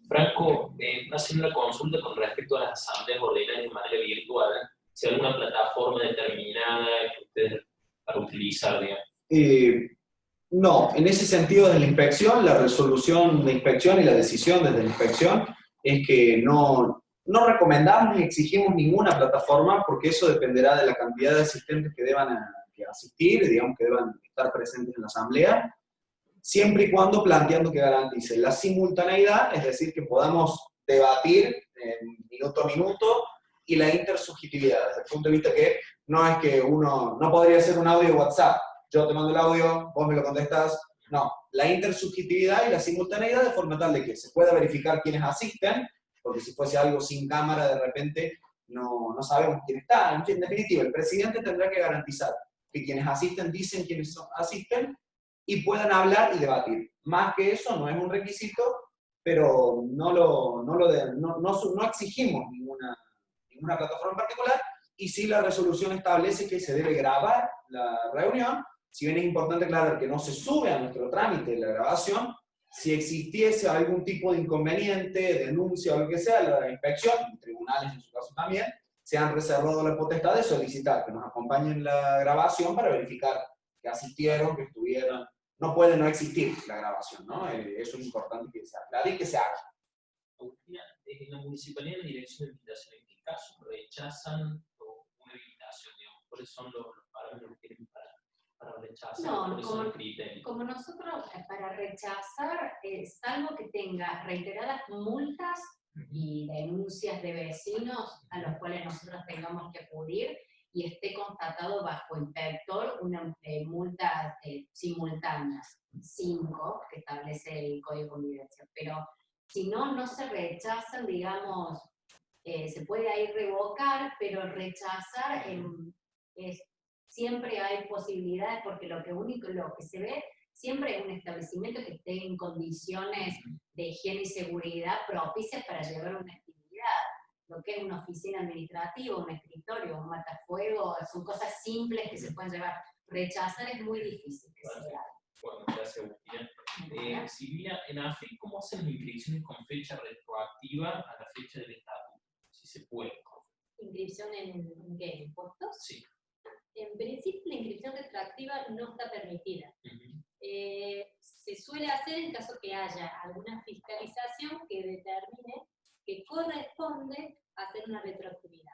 Franco, haciendo una consulta con respecto a las asambleas ordinarias de manera virtual, si hay alguna plataforma determinada que ustedes para utilizar, digamos. No, en ese sentido desde la inspección, la resolución de inspección y la decisión desde la inspección es que no recomendamos ni exigimos ninguna plataforma porque eso dependerá de la cantidad de asistentes que deban asistir, digamos que deban estar presentes en la asamblea, siempre y cuando planteando que garantice la simultaneidad, es decir, que podamos debatir minuto a minuto, y la intersubjetividad, desde el punto de vista que no es que uno, no podría ser un audio de WhatsApp, yo te mando el audio, vos me lo contestas, no, la intersubjetividad y la simultaneidad de forma tal de que se pueda verificar quiénes asisten, porque si fuese algo sin cámara de repente no sabemos quién está, en fin, en definitiva, el presidente tendrá que garantizar que quienes asisten dicen quiénes asisten y puedan hablar y debatir. Más que eso no es un requisito, pero no exigimos ninguna plataforma en particular, y sí la resolución establece que se debe grabar la reunión. Si bien es importante aclarar que no se sube a nuestro trámite la grabación, si existiese algún tipo de inconveniente, denuncia o lo que sea, la inspección, y tribunales en su caso también, se han reservado la potestad de solicitar que nos acompañen la grabación para verificar que asistieron, que estuvieron. No puede no existir la grabación, ¿no? Eso es importante que se aclare y que se haga. Agustina, en la municipalidad, la dirección de invitación, ¿en qué caso rechazan una invitación? Digamos? ¿Cuáles son los parámetros que tienen para rechazar? ¿Cuáles son los criterios? Como nosotros, para rechazar, salvo que tenga reiteradas multas y denuncias de vecinos a los cuales nosotros tengamos que acudir y esté constatado bajo inspector una multa simultáneas, 5, que establece el Código de Convivencia. Pero si no se rechazan, digamos, se puede ahí revocar, pero rechazar siempre hay posibilidades, porque lo que se ve siempre es un establecimiento que esté en condiciones de higiene y seguridad propicias para llevar una actividad. Lo que es una oficina administrativa, un escritorio, un matafuego, son cosas simples que se pueden llevar. Rechazar es muy difícil que se haga. Bueno, gracias, Agustina. Silvia, en AFIP, ¿cómo hacen las inscripciones con fecha retroactiva a la fecha del estatuto? Si se puede. ¿Inscripción en qué? ¿Impuestos? Sí. En principio, la inscripción retroactiva no está permitida. Se suele hacer en caso que haya alguna fiscalización que determine que corresponde hacer una retroactividad.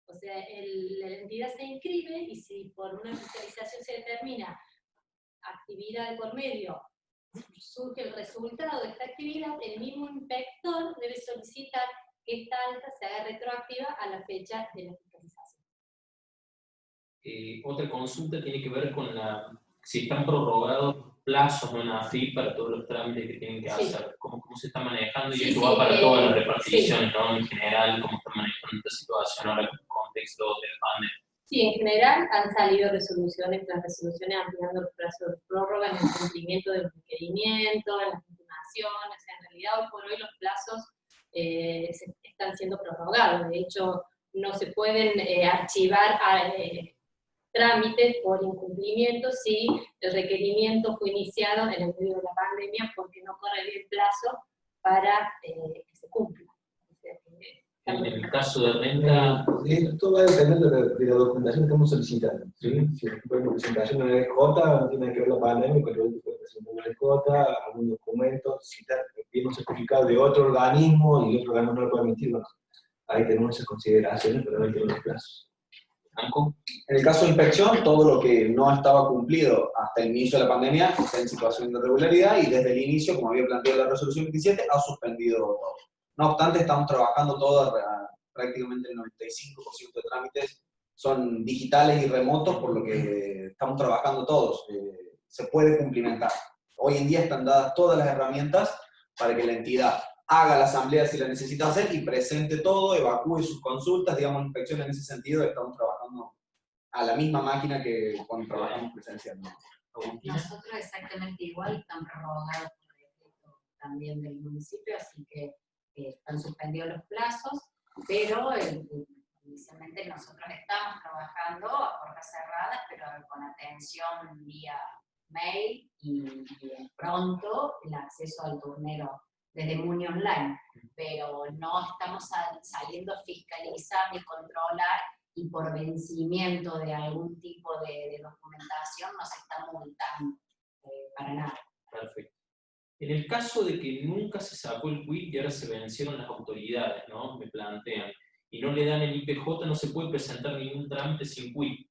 O sea, la entidad se inscribe y si por una fiscalización se determina actividad por medio, surge el resultado de esta actividad, el mismo inspector debe solicitar que esta alta se haga retroactiva a la fecha de la fiscalización. Otra consulta tiene que ver con si están prorrogados plazos en AFIP para todos los trámites que tienen que hacer, cómo se está manejando, y esto va para todas las reparticiones, ¿no? En general, cómo están manejando esta situación ahora en el contexto del pandemia. Sí, en general han salido resoluciones, las resoluciones ampliando los plazos de prórroga en el cumplimiento de los requerimientos, en las últimas información, o sea, en realidad hoy por hoy los plazos están siendo prorrogados. De hecho, no se pueden archivar trámites por incumplimiento si el requerimiento fue iniciado en el medio de la pandemia porque no corre el plazo para que se cumpla. O sea, En el caso de renta... Esto va a depender de la documentación que estamos solicitando. ¿Sí? Si por ejemplo, presentación de una LJ, no tiene que ver la pandemia, pero el puede presentar una LJ, algún documento, citar, tiene un certificado de otro organismo y otro organismo no lo puede emitir. Bueno, ahí tenemos esas consideraciones, pero no hay que ver los plazos. En el caso de inspección, todo lo que no estaba cumplido hasta el inicio de la pandemia está en situación de irregularidad y desde el inicio, como había planteado la resolución 27, ha suspendido todo. No obstante, estamos trabajando todo, prácticamente el 95% de trámites son digitales y remotos, por lo que estamos trabajando todos. Se puede cumplimentar. Hoy en día están dadas todas las herramientas para que la entidad haga la asamblea si la necesita hacer y presente todo, evacúe sus consultas, digamos, inspección en ese sentido. Estamos trabajando a la misma máquina que cuando trabajamos presencialmente. Nosotros exactamente igual, están prorrogados por decreto también del municipio, así que están suspendidos los plazos, pero inicialmente nosotros estamos trabajando a puertas cerradas, pero con atención vía mail y pronto el acceso al turnero desde Muni Online, pero no estamos saliendo a fiscalizar ni controlar, y por vencimiento de algún tipo de documentación no se está multando para nada. Perfecto. En el caso de que nunca se sacó el quit y ahora se vencieron las autoridades, ¿no? Me plantean, y no le dan el IPJ, no se puede presentar ningún trámite sin quit.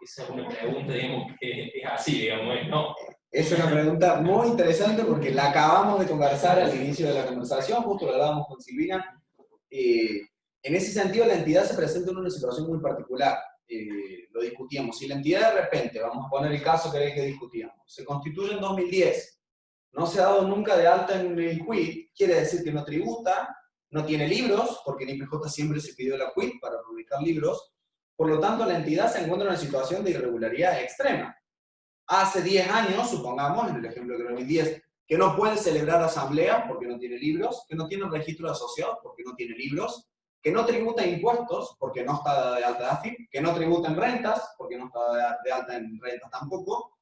Esa es una pregunta, digamos, que es así, digamos, ¿no? Es una pregunta muy interesante porque la acabamos de conversar al inicio de la conversación, justo lo hablábamos con Silvina. En ese sentido, la entidad se presenta en una situación muy particular. Lo discutíamos. Si la entidad de repente, vamos a poner el caso que discutíamos, se constituye en 2010, no se ha dado nunca de alta en el quit, quiere decir que no tributa, no tiene libros, porque en IPJ siempre se pidió la quit para publicar libros. Por lo tanto, la entidad se encuentra en una situación de irregularidad extrema. Hace 10 años, supongamos, en el ejemplo de 2010, que no puede celebrar asamblea porque no tiene libros, que no tiene registro de asociados porque no tiene libros, que no tributa impuestos porque no está de alta de AFIP, que no tributa en rentas porque no está de alta en rentas tampoco,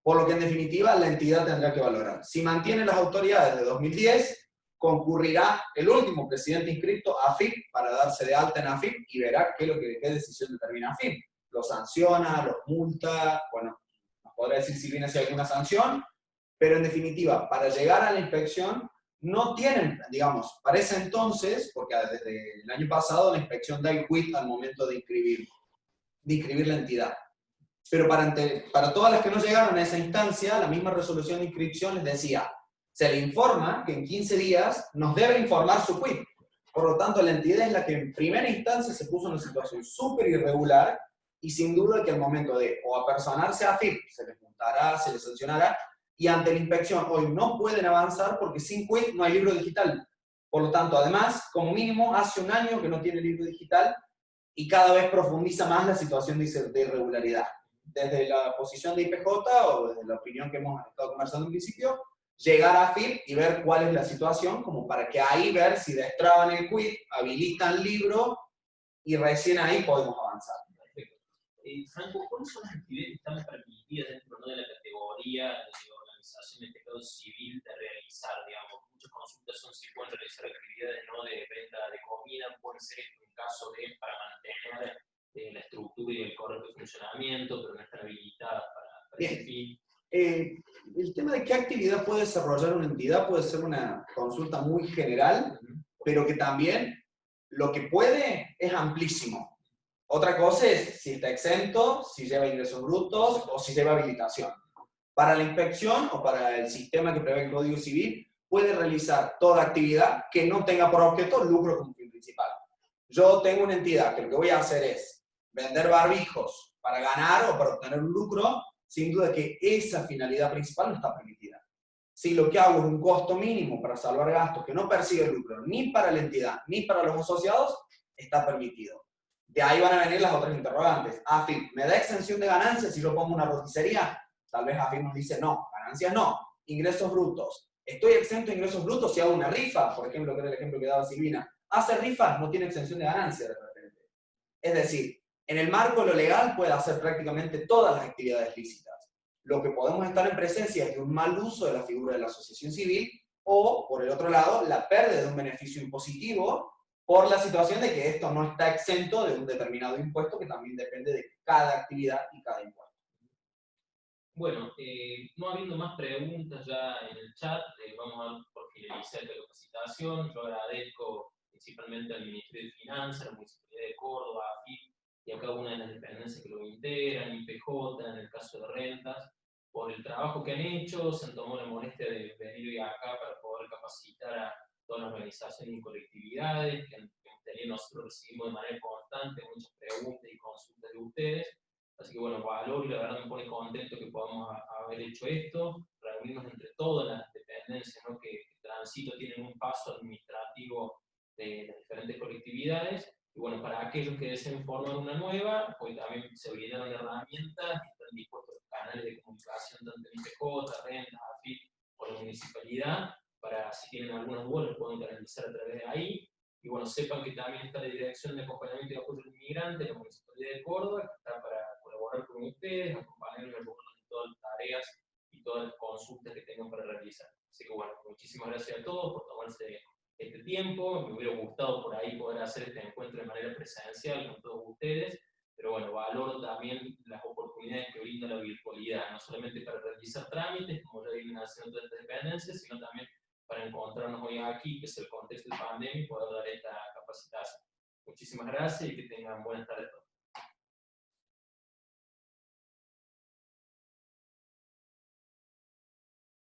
por lo que en definitiva la entidad tendrá que valorar. Si mantiene las autoridades de 2010, concurrirá el último presidente inscrito a AFIP para darse de alta en AFIP y verá qué decisión determina AFIP. Lo sanciona, los multa, bueno, nos podrá decir si viene a ser alguna sanción, pero en definitiva, para llegar a la inspección, no tienen, digamos, para ese entonces, porque desde el año pasado la inspección da el quit al momento de inscribir la entidad. Pero para todas las que no llegaron a esa instancia, la misma resolución de inscripción les decía, se le informa que en 15 días nos debe informar su quit. Por lo tanto, la entidad es la que en primera instancia se puso en una situación súper irregular y sin duda que al momento de o apersonarse a AFIP, se les multará, se les sancionará, y ante la inspección hoy no pueden avanzar porque sin quit no hay libro digital. Por lo tanto, además, como mínimo, hace un año que no tiene libro digital y cada vez profundiza más la situación de irregularidad. Desde la posición de IPJ o desde la opinión que hemos estado conversando en principio, llegar a AFIP y ver cuál es la situación, como para que ahí ver si destraban el quit, habilitan libro y recién ahí podemos avanzar. Franco, ¿cuáles son las actividades que están permitidas dentro de la categoría de organización de Estado civil de realizar? Digamos, muchas consultas son si pueden realizar actividades no de venta de comida, pueden ser en caso de para mantener la estructura y el correcto funcionamiento, pero no están habilitadas para ese fin. El tema de qué actividad puede desarrollar una entidad puede ser una consulta muy general, pero que también lo que puede es amplísimo. Otra cosa es si está exento, si lleva ingresos brutos o si lleva habilitación. Para la inspección o para el sistema que prevé el Código Civil, puede realizar toda actividad que no tenga por objeto lucro como fin principal. Yo tengo una entidad que lo que voy a hacer es vender barbijos para ganar o para obtener un lucro, sin duda que esa finalidad principal no está permitida. Si lo que hago es un costo mínimo para salvar gastos que no persigue el lucro ni para la entidad ni para los asociados, está permitido. De ahí van a venir las otras interrogantes. AFIP, ¿me da exención de ganancias si yo pongo una roticería? Tal vez AFIP nos dice no, ganancias no. Ingresos brutos. Estoy exento de ingresos brutos si hago una rifa, por ejemplo, que era el ejemplo que daba Silvina. Hace rifas, no tiene exención de ganancia de repente. Es decir, en el marco de lo legal puede hacer prácticamente todas las actividades lícitas. Lo que podemos estar en presencia es de un mal uso de la figura de la asociación civil o, por el otro lado, la pérdida de un beneficio impositivo por la situación de que esto no está exento de un determinado impuesto que también depende de cada actividad y cada impuesto. Bueno, no habiendo más preguntas ya en el chat, vamos a dar por finalizar esta capacitación. Yo agradezco principalmente al Ministerio de Finanzas, a la Municipalidad de Córdoba, a AFIP y a cada una de las dependencias que lo integran, IPJ, en el caso de rentas, por el trabajo que han hecho. Se han tomado la molestia de venir hoy acá para poder capacitar a todas las organizaciones y colectividades que nosotros recibimos de manera constante muchas preguntas y consultas de ustedes. Así que bueno, valoro y la verdad me pone contento que podamos haber hecho esto, reunirnos entre todas las dependencias, ¿no? que transito tienen un paso administrativo de las diferentes colectividades. Y bueno, para aquellos que deseen formar una nueva, pues también se brindaron herramientas que están dispuestos los canales de comunicación, tanto en IPJ, Rentas, AFIP o la municipalidad, para si tienen algunas dudas los pueden canalizar a través de ahí. Y bueno, sepan que también está la Dirección de Acompañamiento y Apoyo al Inmigrante de la Municipalidad de Córdoba, que está para colaborar con ustedes, acompañarlos y ayudarlos en todas las tareas y todas las consultas que tengan para realizar. Así que bueno, muchísimas gracias a todos por tomarse este tiempo. Me hubiera gustado por ahí poder hacer este encuentro de manera presencial con todos ustedes, pero bueno, valoro también las oportunidades que brinda la virtualidad, no solamente para realizar trámites, como ya vienen haciendo todas estas dependencias, sino también para encontrarnos hoy aquí, que es el contexto de pandemia, y poder dar esta capacitación. Muchísimas gracias y que tengan buenas tardes todos.